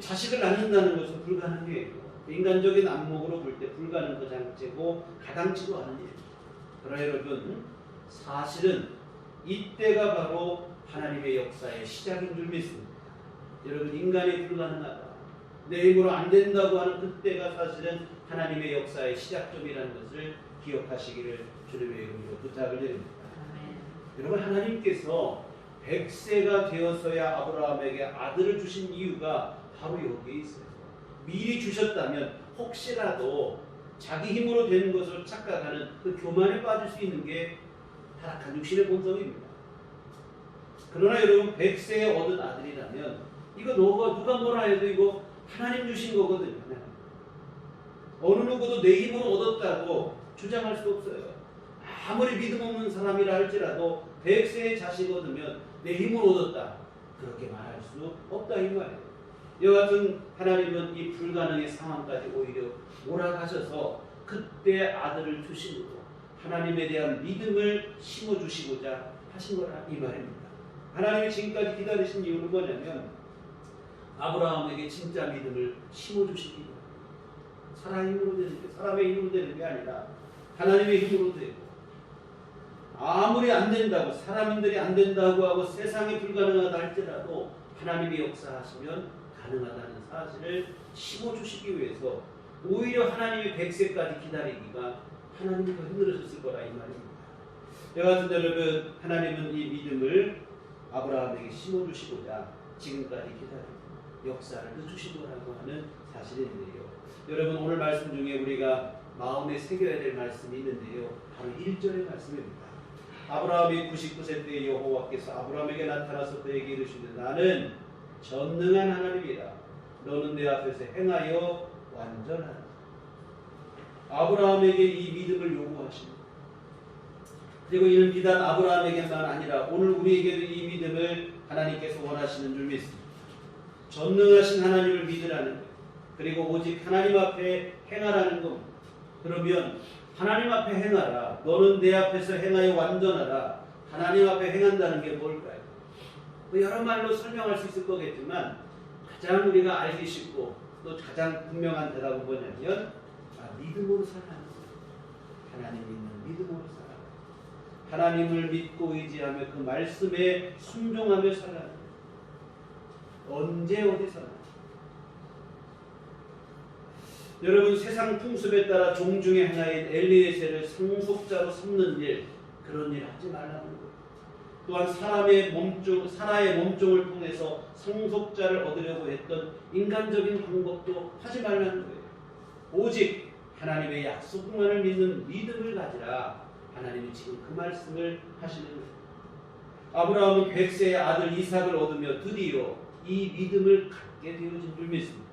자식을 낳는다는 것은 불가능해요. 인간적인 안목으로 볼 때 불가능 그 장치고 가당치도 않은 일입니다. 그러나 여러분 사실은 이때가 바로 하나님의 역사의 시작인 줄 믿습니다. 여러분 인간이 불가능하다. 내 힘으로 안 된다고 하는 그때가 사실은 하나님의 역사의 시작점이라는 것을 기억하시기를 주님의 이름으로 부탁을 드립니다. 여러분 하나님께서 100세가 되어서야 아브라함에게 아들을 주신 이유가 바로 여기에 있어요. 미리 주셨다면 혹시라도 자기 힘으로 되는 것을 착각하는 그 교만에 빠질 수 있는 게 타락한 육신의 본성입니다. 그러나 여러분 100세에 얻은 아들이라면 이거 누가 뭐라 해도 이거 하나님 주신 거거든요. 어느 누구도 내 힘으로 얻었다고 주장할 수 없어요. 아무리 믿음 없는 사람이라 할지라도 100세의 자식 얻으면 내 힘으로 얻었다 그렇게 말할 수 없다 이 말이에요. 이와 같은 하나님은 이 불가능의 상황까지 오히려 몰아가셔서 그때 아들을 주심으로 하나님에 대한 믿음을 심어주시고자 하신 거라 이 말입니다. 하나님이 지금까지 기다리신 이유는 뭐냐면 아브라함에게 진짜 믿음을 심어주시기 바랍니다. 사람의 힘으로 되는 게 아니라 하나님의 힘으로 되고, 아무리 안 된다고 사람들이 안 된다고 하고 세상이 불가능하다 할지라도 하나님이 역사하시면 가능하다는 사실을 심어주시기 위해서 오히려 하나님이 100세까지 기다리기가 하나님이 더 힘들으셨을 거라 이 말입니다. 여하튼 여러분, 하나님은 이 믿음을 아브라함에게 심어주시고자 지금까지 기다리고 역사를 해주신 거라고 하는 사실인데요. 여러분, 오늘 말씀 중에 우리가 마음에 새겨야 될 말씀이 있는데요. 바로 1절의 말씀입니다. 아브라함이 99세 때 여호와께서 아브라함에게 나타나서 그에게 이르시되 나는 전능한 하나님이라. 너는 내 앞에서 행하여 완전하라. 아브라함에게 이 믿음을 요구하십니다. 그리고 이는 비단 아브라함에게만 아니라 오늘 우리에게도 이 믿음을 하나님께서 원하시는 줄 믿습니다. 전능하신 하나님을 믿으라는 것, 그리고 오직 하나님 앞에 행하라는 것. 그러면 하나님 앞에 행하라. 너는 내 앞에서 행하여 완전하라. 하나님 앞에 행한다는 게 뭘까요? 여러 말로 설명할 수 있을 거겠지만 가장 우리가 알기 쉽고 또 가장 분명한 대답은 뭐냐면 믿음으로 살아가는 거예요. 하나님 믿는 믿음으로 살아가는 거예요. 하나님을 믿고 의지하며 그 말씀에 순종하며 살아가는 거예요. 언제 어디서나. 여러분, 세상 풍습에 따라 종 중에 하나인 엘리에셀을 상속자로 삼는 일, 그런 일 하지 말라는 거예요. 또한 사라의 몸종을 통해서 상속자를 얻으려고 했던 인간적인 방법도 하지 말라는 거예요. 오직 하나님의 약속만을 믿는 믿음을 가지라. 하나님이 지금 그 말씀을 하시는 거예요. 아브라함은 100세의 아들 이삭을 얻으며 드디어 이 믿음을 갖게 되어진 줄 믿습니다.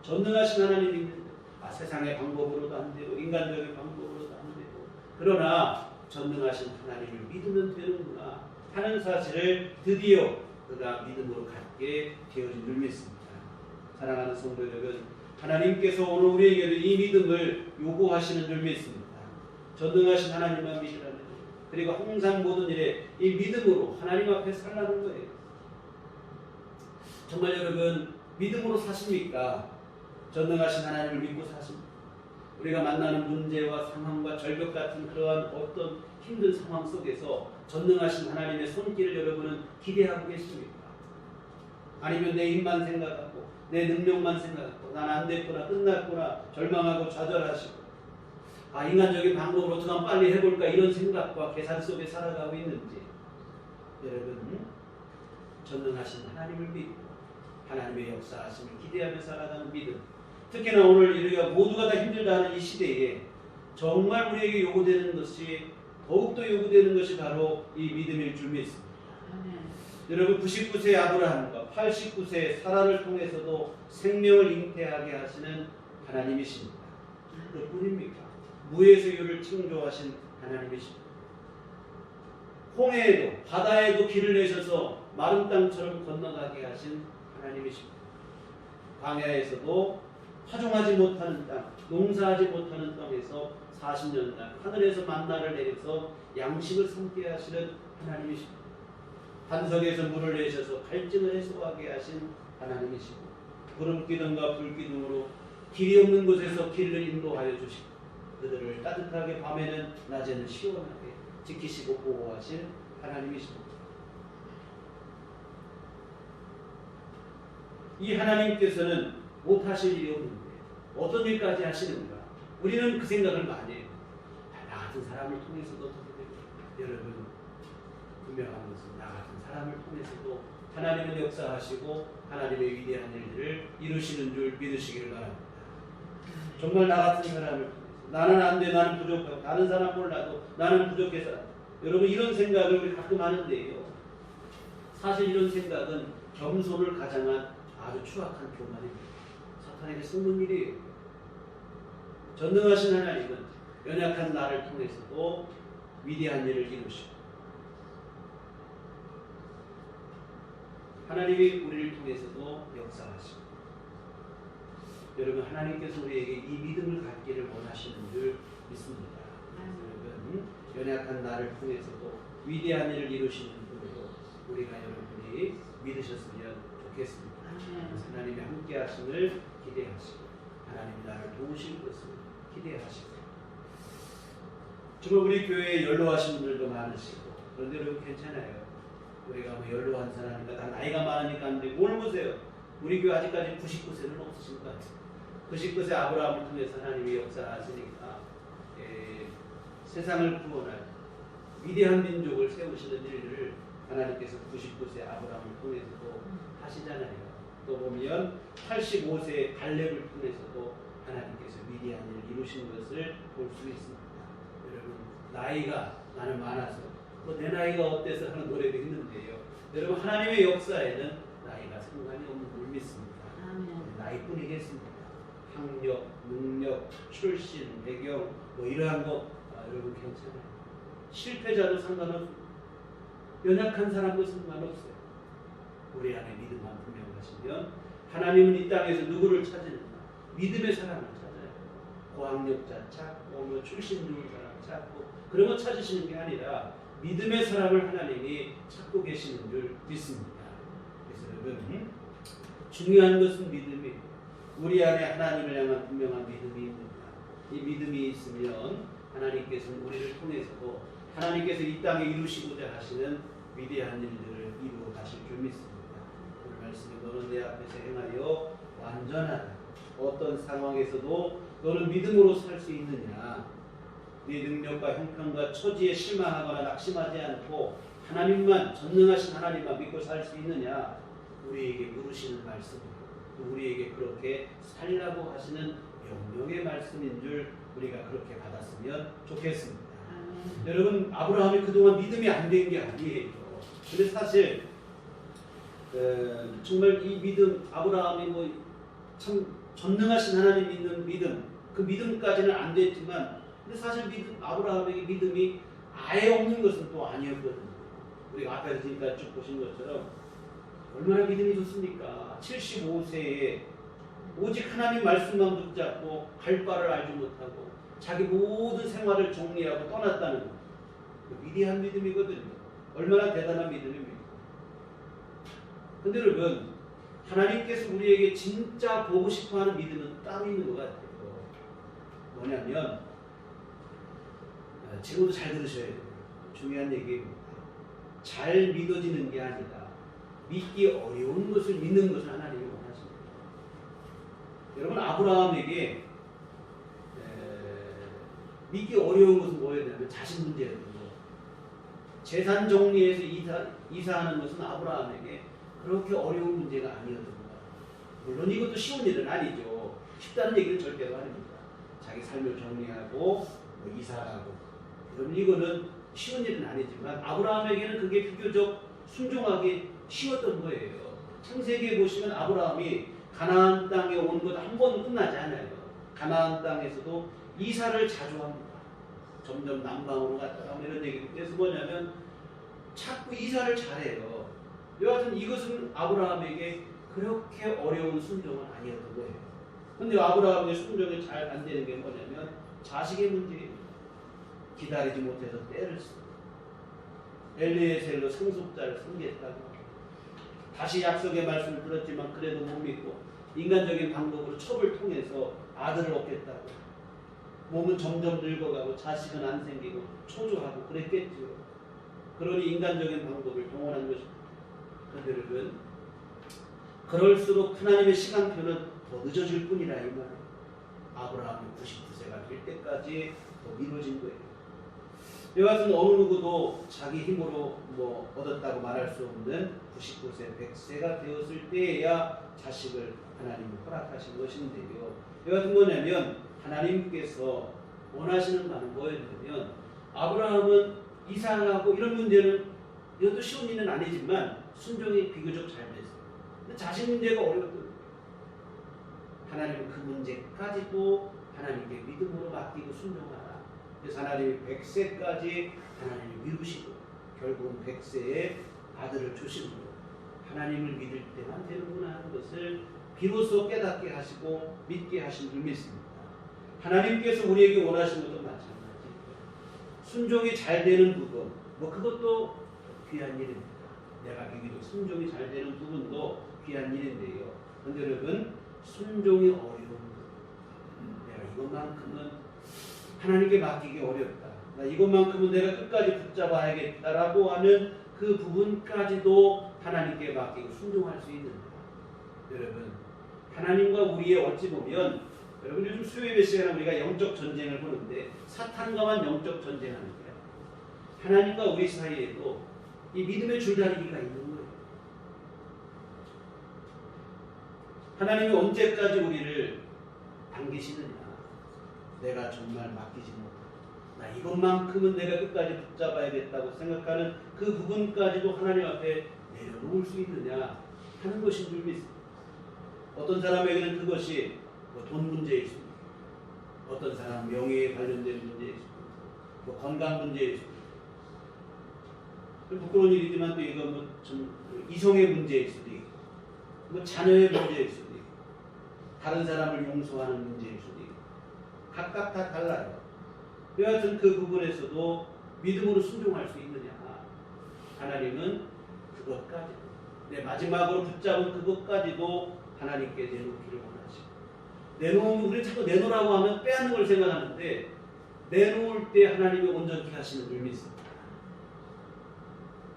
전능하신 하나님 믿는 세상의 방법으로도 안 되고 인간적인 방법으로도 안 되고, 그러나 전능하신 하나님을 믿으면 되는구나 하는 사실을 드디어 그가 믿음으로 갖게 되어진 줄 믿습니다. 사랑하는 성도 여러분, 하나님께서 오늘 우리에게도 이 믿음을 요구하시는 줄 믿습니다. 전능하신 하나님만 믿으라는 것, 그리고 항상 모든 일에 이 믿음으로 하나님 앞에 살라는 거예요. 정말 여러분, 믿음으로 사십니까? 전능하신 하나님을 믿고 사십니까? 우리가 만나는 문제와 상황과 절벽 같은 그러한 어떤 힘든 상황 속에서 전능하신 하나님의 손길을 여러분은 기대하고 계십니까? 아니면 내 힘만 생각하고 내 능력만 생각하고 난 안 됐구나, 끝났구나 절망하고 좌절하시고 인간적인 방법으로 어떻게 빨리 해볼까 이런 생각과 계산 속에 살아가고 있는지, 여러분 전능하신 하나님을 믿고 하나님의 역사하심을 기대하며 살아가는 믿음, 특히나 오늘 우리가 모두가 다 힘들다는 이 시대에 정말 우리에게 요구되는 것이, 더욱더 요구되는 것이 바로 이 믿음일 줄 믿습니다. 여러분, 99세의 아브라함과 89세의 사라를 통해서도 생명을 잉태하게 하시는 하나님이십니다. 그뿐입니까? 무에서 유를 창조하신 하나님이십니다. 홍해에도 바다에도 길을 내셔서 마른 땅처럼 건너가게 하신 하나님이십니다. 광야에서도 파종하지 못하는 땅, 농사하지 못하는 땅에서 40년간 하늘에서 만나를 내려서 양식을 삼게 하시는 하나님이십니다. 반석에서 물을 내셔서 갈증을 해소하게 하신 하나님이시고, 구름기둥과 불기둥으로 길이 없는 곳에서 길을 인도하여 주시고, 그들을 따뜻하게 밤에는 낮에는 시원하게 지키시고 보호하신 하나님이십니다. 이 하나님께서는 못하실 일이 없는데 어떤 일까지 하시는가? 우리는 그 생각을 많이 해요. 나 같은 사람을 통해서도 어떻게 되고, 여러분 분명한 것은 나 같은 사람을 통해서도 하나님은 역사하시고 하나님의 위대한 일들을 이루시는 줄 믿으시기를 바랍니다. 정말 나 같은 사람을 통해서 나는 안 돼, 나는 부족하고 다른 사람 몰라도 나는 부족해서, 여러분 이런 생각을 우리 가끔 하는데요. 사실 이런 생각은 겸손을 가장한 아주 추악한 교만입니다. 사탄에게 숨은 일이에요. 전능하신 하나님은 연약한 나를 통해서도 위대한 일을 이루시고 하나님이 우리를 통해서도 역사하시고 여러분 하나님께서 우리에게 이 믿음을 갖기를 원하시는 줄 믿습니다. 여러분 연약한 나를 통해서도 위대한 일을 이루시는 분으로 우리가 여러분이 믿으셨으면 좋겠습니다. 하나님의 함께 하심을 기대하시고 하나님이 나를 도우실 것을 기대하시고 정말 우리 교회에 연로하신 분들도 많으시고 그런데 여러분 괜찮아요. 우리가 뭐 연로한 사람이니까 다 나이가 많으니까 안 되고 오늘 보세요. 우리 교회 아직까지 99세는 없으신 것 같아요. 99세 아브라함을 통해서 하나님이 역사하시니까 세상을 구원할 위대한 민족을 세우시는 일을 하나님께서 99세 아브라함을 통해서도 하시잖아요. 또 보면 85세 갈렙을 통해서도 하나님께서 위대한 일을 이루신 것을 볼 수 있습니다. 여러분 나이가 나는 많아서 뭐 내 나이가 어때서 하는 노래도 있는데요. 여러분 하나님의 역사에는 나이가 상관이 없는 줄 믿습니다. 나이뿐이겠습니다. 학력, 능력, 출신, 배경 뭐 이러한 거 여러분 괜찮아요. 실패자도 상관없고 연약한 사람도 상관없어요. 우리 안에 믿음만 분명하시면 하나님은 이 땅에서 누구를 찾으는가? 믿음의 사람을 찾아요. 고학력자 찾고 뭐 출신 좋은 사람 찾고 그런 거 찾으시는 게 아니라 믿음의 사람을 하나님이 찾고 계시는 줄 믿습니다. 그래서 여러분 중요한 것은 믿음이에요. 우리 안에 하나님을 향한 분명한 믿음이 있는가? 이 믿음이 있으면 하나님께서는 우리를 통해서도 하나님께서 이 땅에 이루시고자 하시는 위대한 일들을 이루어 가실 줄 믿습니다. 오늘 말씀에 너는 내 앞에서 행하여 완전하다. 어떤 상황에서도 너는 믿음으로 살 수 있느냐? 네 능력과 형편과 처지에 실망하거나 낙심하지 않고 하나님만 전능하신 하나님만 믿고 살 수 있느냐? 우리에게 물으시는 말씀이고 또 우리에게 그렇게 살라고 하시는 명령의 말씀인 줄 우리가 그렇게 받았으면 좋겠습니다. 여러분 아브라함이 그동안 믿음이 안 된 게 아니에요. 근데 사실 정말 이 믿음 아브라함이 뭐 참 전능하신 하나님 믿는 믿음 그 믿음까지는 안 됐지만 근데 사실 믿음 아브라함에게 믿음이 아예 없는 것은 또 아니었거든요. 우리가 앞에서 지금까지 쭉 보신 것처럼 얼마나 믿음이 좋습니까? 75세에 오직 하나님 말씀만 붙잡고 갈 바를 알지 못하고 자기 모든 생활을 정리하고 떠났다는 것. 위대한 믿음이거든요. 얼마나 대단한 믿음입니까? 근데 여러분 하나님께서 우리에게 진짜 보고 싶어하는 믿음은 따로 있는 것 같아요. 뭐냐면 지금도 잘 들으셔야 돼요. 중요한 얘기입니다. 잘 믿어지는 게 아니라 믿기 어려운 것을 믿는 것을 하나님이 원하십니다. 여러분 아브라함에게 믿기 어려운 것은 뭐였냐면 자신 문제였던 거. 재산 정리해서 이사하는 것은 아브라함에게 그렇게 어려운 문제가 아니었던 거예요. 물론 이것도 쉬운 일은 아니죠. 쉽다는 얘기는 절대로 아닙니다. 자기 삶을 정리하고 뭐 이사하고 이거는 쉬운 일은 아니지만 아브라함에게는 그게 비교적 순종하기 쉬웠던 거예요. 창세기에 보시면 아브라함이 가나안 땅에 온 것 한 번은 끝나지 않아요. 가나안 땅에서도 이사를 자주 합니다. 점점 남방으로 갔다가 이런 얘기도. 그래서 뭐냐면 자꾸 이사를 잘해요. 여하튼 이것은 아브라함에게 그렇게 어려운 순종은 아니었던 거예요. 근데 아브라함의 순종이 잘 안 되는 게 뭐냐면 자식의 문제예요. 기다리지 못해서 때를 쓰고 엘리에셀로 상속자를 섬겼다고 다시 약속의 말씀을 들었지만 그래도 못 믿고 인간적인 방법으로 첩을 통해서 아들을 얻겠다고 몸은 점점 늙어가고 자식은 안 생기고 초조하고 그랬겠죠. 그러니 인간적인 방법을 동원한 것입니다. 그런데 여러분 그럴수록 하나님의 시간표는 더 늦어질 뿐이라 이 말이에요. 아브라함이 99세가 될 때까지 더 미뤄진 거예요. 여하튼 어느 누구도 자기 힘으로 뭐 얻었다고 말할 수 없는 99세, 100세가 되었을 때에야 자식을 하나님이 허락하신 것인데요. 여하튼 뭐냐면 하나님께서 원하시는 바는 뭐였냐면 아브라함은 이상하고 이런 문제는 이것도 쉬운 일은 아니지만 순종이 비교적 잘 됐어요. 근데 자식 문제가 어려웠던 거예요. 하나님은 그 문제까지도 하나님께 믿음으로 맡기고 순종하라. 그래서 하나님이 100세까지 하나님을 미루시고 결국은 100세에 아들을 주심으로 하나님을 믿을 때만 되는구나 하는 것을 비로소 깨닫게 하시고 믿게 하신 줄 믿습니다. 하나님께서 우리에게 원하시는 것도 마찬가지예요. 순종이 잘 되는 부분, 그것도 귀한 일입니다. 내가 비교적 순종이 잘 되는 부분도 귀한 일인데요. 그런데 여러분, 순종이 어려운 부분, 내가 이것만큼은 하나님께 맡기기 어렵다. 나 이것만큼은 내가 끝까지 붙잡아야겠다라고 하는 그 부분까지도 하나님께 맡기고 순종할 수 있는가? 여러분, 하나님과 우리의 어찌 보면, 여러분 요즘 수요일에 시간에 우리가 영적 전쟁을 보는데 사탄과만 영적 전쟁하는 거예요. 하나님과 우리 사이에도 이 믿음의 줄다리기가 있는 거예요. 하나님이 언제까지 우리를 당기시느냐? 내가 정말 맡기지 못하고 나 이것만큼은 내가 끝까지 붙잡아야겠다고 생각하는 그 부분까지도 하나님 앞에 내려놓을 수 있느냐 하는 것인 줄 믿습니다. 어떤 사람에게는 그것이 돈 문제일 수 있고, 어떤 사람은 명예에 관련된 문제일 수 있고, 건강 문제일 수 있고, 부끄러운 일이지만 또 이건 좀 이성의 문제일 수도 있고, 자녀의 문제일 수도 있고, 다른 사람을 용서하는 문제일 수도 있고, 각각 다 달라요. 여하튼 그 부분에서도 믿음으로 순종할 수 있느냐? 하나님은 그것까지도, 내 마지막으로 붙잡은 그것까지도 하나님께 내놓기를 원하시고, 내놓으면 우리 자꾸 내놓으라고 하면 빼앗는 걸 생각하는데 내놓을 때 하나님이 온전케 하시는 줄 믿습니다.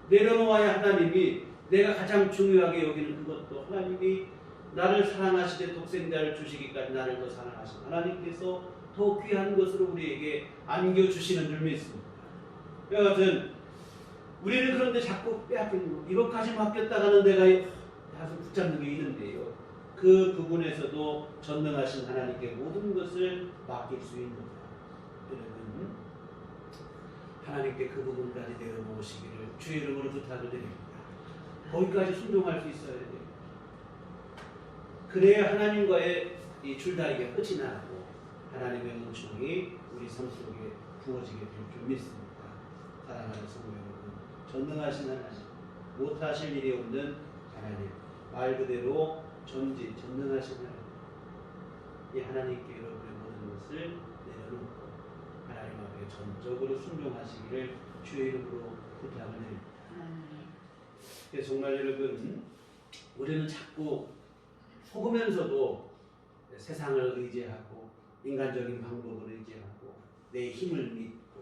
내려놓아야 하나님이 내가 가장 중요하게 여기는 그것도 하나님이 나를 사랑하시되 독생자를 주시기까지 나를 더 사랑하신 하나님께서 더 귀한 것으로 우리에게 안겨주시는 줄 믿습니다. 여하튼 우리는 그런데 자꾸 빼앗기는 거, 이것까지 맡겼다가는 내가 다소 붙잡는 게 있는데요. 그 부분에서도 전능하신 하나님께 모든 것을 맡길 수 있는 것. 여러분, 하나님께 그 부분까지 내려놓으시기를 주의 이름으로 부탁을 드립니다. 거기까지 순종할 수 있어야 돼요. 그래야 하나님과의 이 줄다리기가 끝이 나고 하나님의 은총이 우리 삶 속에 부어지게 될 줄 믿습니다. 사랑하는 성도 여러분, 전능하신 하나님, 못하실 일이 없는 하나님, 말 그대로 전능하신 하나님, 이 하나님께 여러분의 모든 것을 내려놓고 하나님 앞에 전적으로 순종하시기를 주의 이름으로 부탁을 드립니다. 정말 여러분, 우리는 자꾸 속으면서도 세상을 의지하고 인간적인 방법을 의지하고 내 힘을 믿고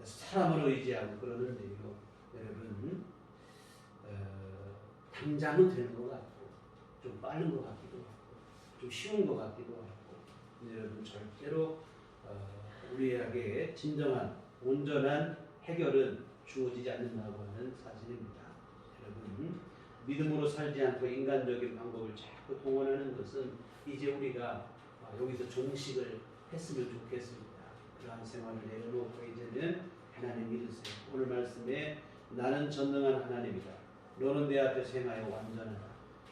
사람을 의지하고 그러는데요. 여러분, 당장은 되는 것 같고 좀 빠른 것 같기도 하고 좀 쉬운 것 같기도 하고, 여러분 절대로 우리에게 진정한 온전한 해결은 주어지지 않는다고 하는 사실입니다. 여러분, 믿음으로 살지 않고 인간적인 방법을 자꾸 동원하는 것은 이제 우리가 여기서 종식을 했으면 좋겠습니다. 그러한 생활을 내려놓고 이제는 하나님 믿으세요. 오늘 말씀에 나는 전능한 하나님이다, 너는 내 앞에서 행하여 완전하다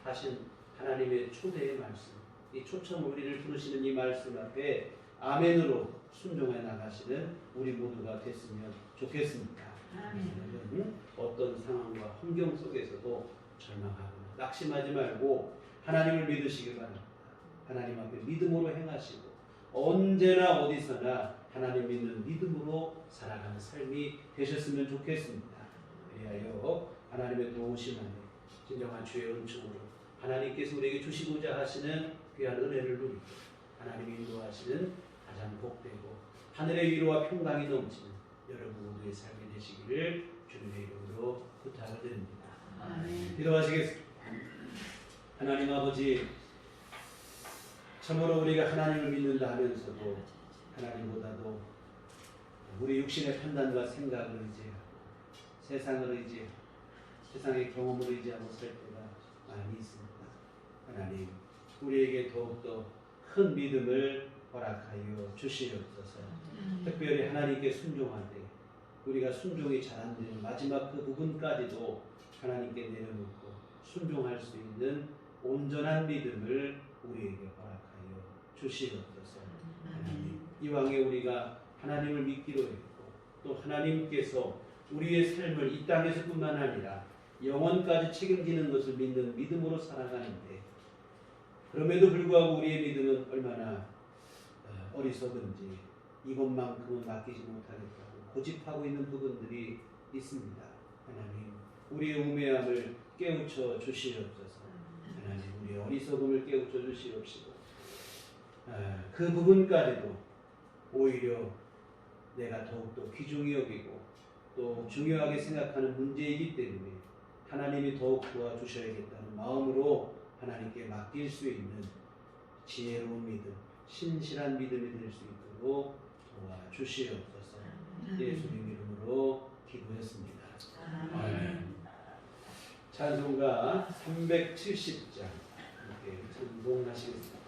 하신 하나님의 초대의 말씀, 이 초청 우리를 부르시는 이 말씀 앞에 아멘으로 순종해 나가시는 우리 모두가 됐으면 좋겠습니다. 아멘. 어떤 상황과 환경 속에서도 절망하거나 낙심하지 말고 하나님을 믿으시기 바랍니다. 하나님 앞에 믿음으로 행하시고 언제나 어디서나 하나님 믿는 믿음으로 살아가는 삶이 되셨으면 좋겠습니다. 그리하여 하나님의 도우심 안에 진정한 주의 은총으로 하나님께서 우리에게 주시고자 하시는 귀한 은혜를 누리고 하나님이 인도하시는 가장 복되고 하늘의 위로와 평강이 넘치는 여러분 모두의 삶이 되시기를 주님의 이름으로 부탁을 드립니다. 기도하시겠습니다. 하나님 아버지, 참으로 우리가 하나님을 믿는다 하면서도 하나님보다도 우리 육신의 판단과 생각을 의지하고 세상을 의지하고 세상의 경험을 의지하고 살 때가 많이 있습니다. 하나님, 우리에게 더욱더 큰 믿음을 허락하여 주시옵소서. 특별히 하나님께 순종하되 우리가 순종이 잘 안 되는 마지막 그 부분까지도 하나님께 내려놓고 순종할 수 있는 온전한 믿음을 우리에게 허락하여 주시옵소서. 하나님, 이왕에 우리가 하나님을 믿기로 했고 또 하나님께서 우리의 삶을 이 땅에서뿐만 아니라 영원까지 책임지는 것을 믿는 믿음으로 살아가는데, 그럼에도 불구하고 우리의 믿음은 얼마나 어리석은지 이것만큼은 맡기지 못하겠다고 고집하고 있는 부분들이 있습니다. 하나님, 우리의 우매함을 깨우쳐 주시옵소서. 하나님, 우리의 어리석음을 깨우쳐 주시옵시고 그 부분까지도 오히려 내가 더욱더 귀중히 여기고 또 중요하게 생각하는 문제이기 때문에 하나님이 더욱 도와주셔야겠다는 마음으로 하나님께 맡길 수 있는 지혜로운 믿음, 신실한 믿음이 될 수 있도록 도와주시옵소서. 예수님 이름으로 기도했습니다. 아멘. 찬송가 370장 함께 찬송하시겠습니다.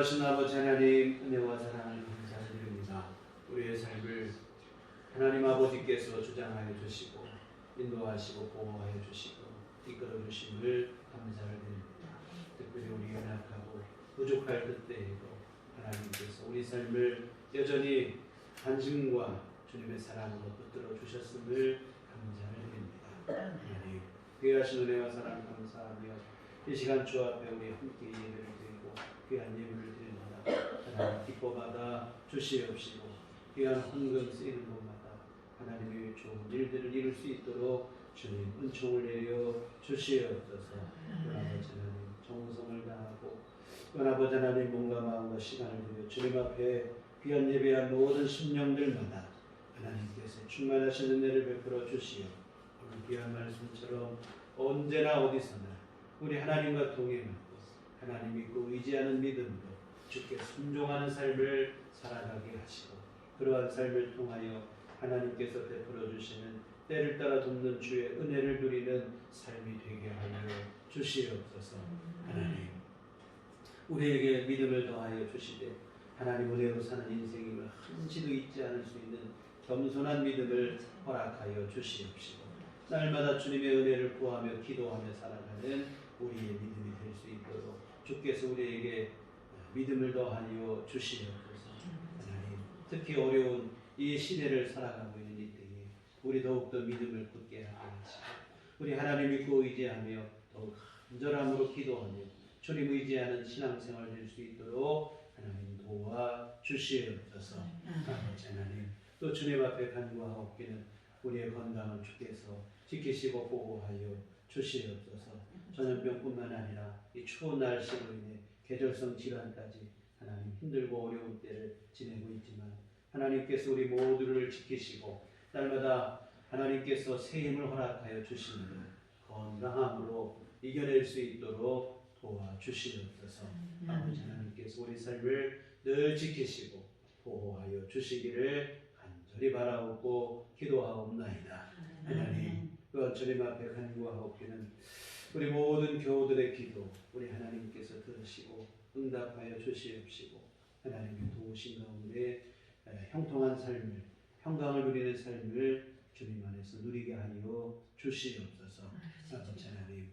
돌아가신 아버지 하나님, 은혜와 사랑을 감사드립니다. 우리의 삶을 하나님 아버지께서 주장하여 주시고 인도하시고 보호하여 주시고 이끌어 주심을 감사를 드립니다. 특별히 우리 연약하고 부족할 그때에도 하나님께서 우리 삶을 여전히 관심과 주님의 사랑으로 붙들어 주셨음을 감사를 드립니다. 하나님, 귀하신 은혜와 사랑 감사하며 이 시간 주 앞에 우리 함께 예배를 드리고 귀한 예물을 드립니다. 하나님 기뻐받아 주시옵시고 귀한 헌금 쓰이는 곳마다 하나님의 좋은 일들을 이룰 수 있도록 주님 은총을 내려 주시옵소서. 아버지 하나님 정성을 다하고 아버지 하나님 몸과 마음과 시간을 들여 주님 앞에 귀한 예배한 모든 심령들마다 하나님께서 충만하신 은혜를 베풀어 주시어 오늘 귀한 말씀처럼 언제나 어디서나 우리 하나님과 동행하고 하나님 믿고 의지하는 믿음으로 주께 순종하는 삶을 살아가게 하시고 그러한 삶을 통하여 하나님께서 베풀어 주시는 때를 따라 돕는 주의 은혜를 누리는 삶이 되게 하여 주시옵소서. 하나님 우리에게 믿음을 더하여 주시되 하나님 은혜로 사는 인생임을 한시도 잊지 않을 수 있는 겸손한 믿음을 허락하여 주시옵시고 날마다 주님의 은혜를 구하며 기도하며 살아가는 우리의 믿음이 될 수 있도록 주께서 우리에게 믿음을 더하여 주시옵소서. 하나님 특히 어려운 이 시대를 살아가고 있는 이 때에 우리 더욱더 믿음을 굳게 하게 하시고 우리 하나님 믿고 의지하며 더욱 간절함으로 기도하며 주님 의지하는 신앙생활 될 수 있도록 하나님 도와 주시옵소서. 아버지 하나님 또 주님 앞에 간구하옵기는 우리의 건강을 주께서 지키시고 보호하여 주시옵소서. 전염병뿐만 아니라 이 추운 날씨로 인해 계절성 질환까지 하나님 힘들고 어려운 때를 지내고 있지만 하나님께서 우리 모두를 지키시고 날마다 하나님께서 새 힘을 허락하여 주시는 건강함으로 이겨낼 수 있도록 도와주시옵소서. 아버지 하나님께서 우리 삶을 늘 지키시고 보호하여 주시기를 간절히 바라옵고 기도하옵나이다. 하나님 또한 주님 앞에 간구하옵기는 우리 모든 교우들의 기도 우리 하나님께서 들으시고 응답하여 주시옵시고 하나님의 도우신 가운데 형통한 삶을 평강을 누리는 삶을 주님 안에서 누리게 하여 주시옵소서. 아버지 하나님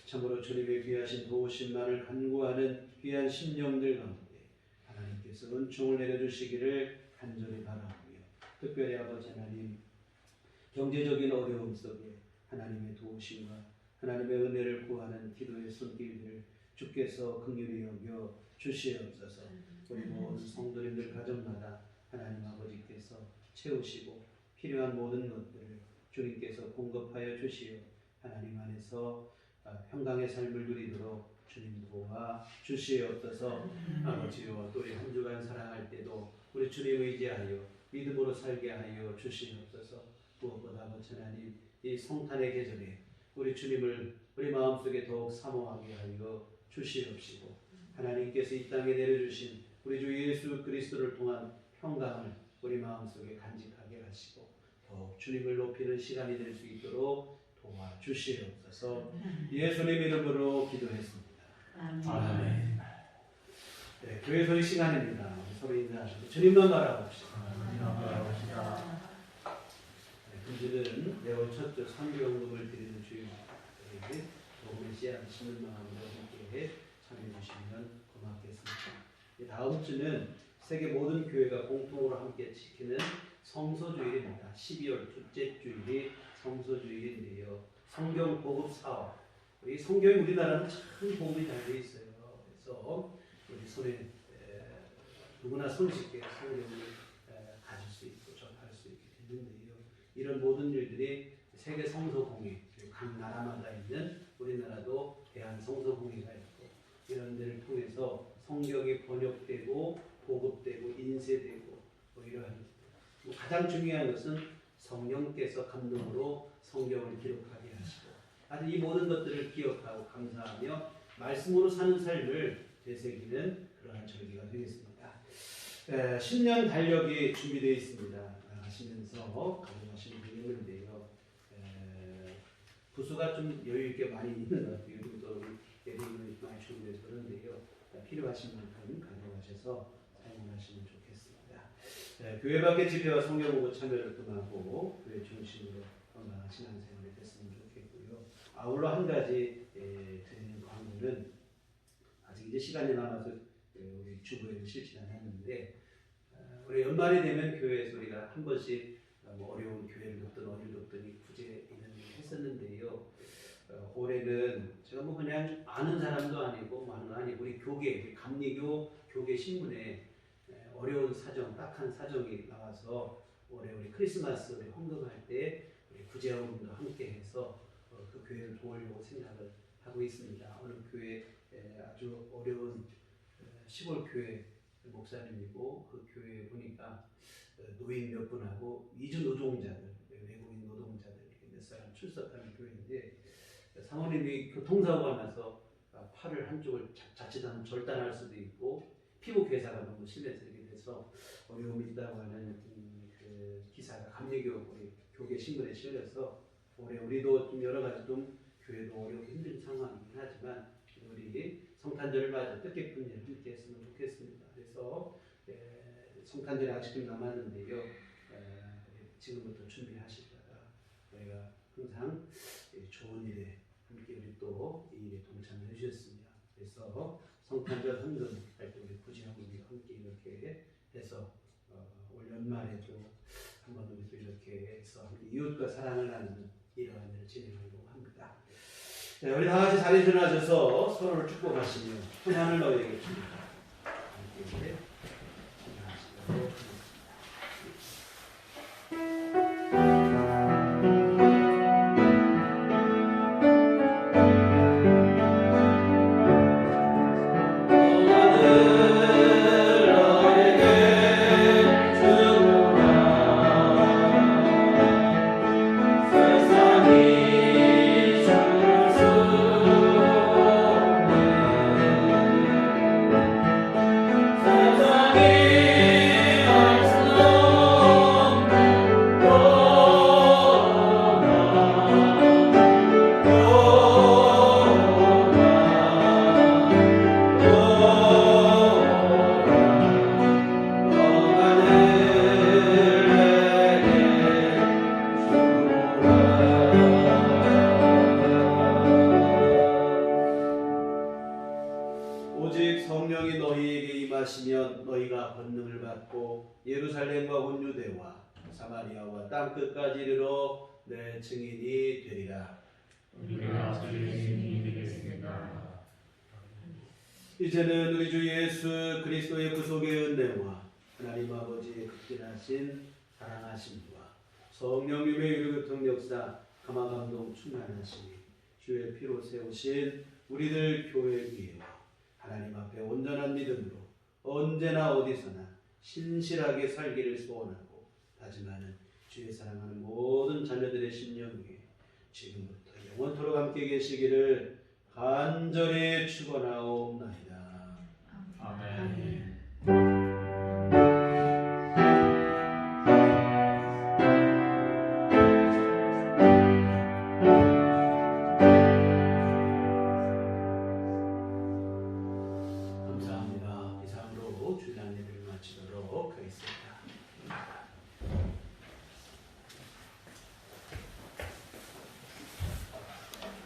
참으로 주님의 귀하신 도우심만을 간구하는 귀한 심령들 가운데 하나님께서 은총을 내려주시기를 간절히 바라오며 특별히 아버지 하나님 경제적인 어려움 속에 하나님의 도우심과 하나님의 은혜를 구하는 기도의 손길들 주께서 긍휼히 여겨 주시옵소서. 우리 모든 성도님들 가정마다 하나님 아버지께서 채우시고 필요한 모든 것들을 주님께서 공급하여 주시어 하나님 안에서 평강의 삶을 누리도록 주님 도와 주시옵소서. 아버지와 또 우리 한 주간 사랑할 때도 우리 주님 의지하여 믿음으로 살게 하여 주시옵소서. 무엇보다 아버지 하나님 이 성탄의 계절에 우리 주님을 우리 마음속에 더욱 사모하게 하여 주시옵시고 하나님께서 이 땅에 내려주신 우리 주 예수 그리스도를 통한 평강을 우리 마음속에 간직하게 하시고 더욱 주님을 높이는 시간이 될 수 있도록 도와주시옵소서. 예수님 이름으로 기도했습니다. 아멘. 네, 교회 소리 시간입니다. 서로 인사하시고 주님만 바라봅시다. 그들은 매월 첫주 선교연금을 드리는 주일에게 복음의 씨앗을 심는 마음으로 함께 참여해 주시면 고맙겠습니다. 다음 주는 세계 모든 교회가 공통으로 함께 지키는 성서주일입니다. 12월 둘째 주일이 성서주일인데요. 성경 보급 사업. 이 성경이 우리나라는 참 보급이 잘 되어 있어요. 그래서 우리 손에 누구나 손쉽게 성경을 가질 수 있고 접할 수 있게 됐는데요. 이런 모든 일들이 세계 성서공회, 각 나라마다 있는 우리나라도 대한 성서공회가 있고 이런 데를 통해서 성경이 번역되고 보급되고 인쇄되고 이러한 가장 중요한 것은 성령께서 감동으로 성경을 기록하게 하시고 아주 이 모든 것들을 기억하고 감사하며 말씀으로 사는 삶을 되새기는 그러한 절기가 되겠습니다. 신년 달력이 준비되어 있습니다. 하시면서 가져가시는 분이 있는데요. 부수가 좀 여유 있게 많이 있는 것 같아요. 요즘 또 예비군이 많이 준비해서 그런데요. 필요하신 만큼 가져가셔서 사용하시면 좋겠습니다. 교회 밖의 집회와 성경 공부 참여를 통하고 교회 중심으로 건강한 신앙생활이 됐으면 좋겠고요. 아울러 한 가지 드리는 광고는 아직 이제 시간이 남아서 우리 주부에는 실천 안 했는데 우리 연말이 되면 교회에서 우리가 한 번씩 어려운 교회를 돕든 어디를 돕든 구제 이런 일을 했었는데요. 올해는 제가 뭐 그냥 아는 사람도 아니고 많은 거 아니고 우리 교계, 우리 감리교 교계 신문에 어려운 사정, 딱한 사정이 나와서 올해 우리 크리스마스 우리 헌금할 때 우리 구제원도 함께해서 그 교회를 도우려고 생각을 하고 있습니다. 어느 교회 아주 어려운 시골 교회 목사님이고 그 교회에 보니까 노인 몇 분하고 이주 노동자들, 외국인 노동자들 이렇게 몇 사람 출석하는 교회인데 사모님이 교통사고가 나서 팔을 한쪽을 자칫하면 절단할 수도 있고 피부 괴사가 너무 심해서 이렇게 돼서 어려움이 있다고 하는 그 기사가 감리교 우리 교계 신문에 실려서 올해 우리도 좀 여러 가지 좀 교회도 어렵고 힘든 상황이긴 하지만 우리 성탄절을 맞아 뜻깊은 일을 함께 했으면 좋겠습니다. 그래서 성탄절이 아직 좀 남았는데요. 지금부터 준비하시다가 우리가 항상 좋은 일에 함께 우리 또 이 일에 동참해 주셨습니다. 그래서 성탄절 헌금 할 때 우리 구제원들이 함께 이렇게 해서 올 연말에도 한번 우리 또 이렇게 해서 이웃과 사랑을 나누는 이러한 일을 진행하려고 합니다. 네, 우리 다 같이 자리에 일어나셔서 서로를 축복하시며 평안을 너희에게 줍니다. 함께 기도하시고 성령이 너희에게 임하시면 너희가 권능을 받고 예루살렘과 온 유대와 사마리아와 땅끝까지 이르러 내 증인이 되리라. 우리가 주의 증인이 되겠습니다. 이제는 우리 주 예수 그리스도의 구속의 은혜와 하나님 아버지의 극진하신 사랑하심과 성령님의 유교통 역사 감화감동 충만하시니 주의 피로 세우신 우리들 교회 위에와 하나님 앞에 온전한 믿음으로 언제나 어디서나 신실하게 살기를 소원하고 다짐하는 주의 사랑하는 모든 자녀들의 심령 위에 지금부터 영원토록 함께 계시기를 간절히 축원하옵나이다. 아멘.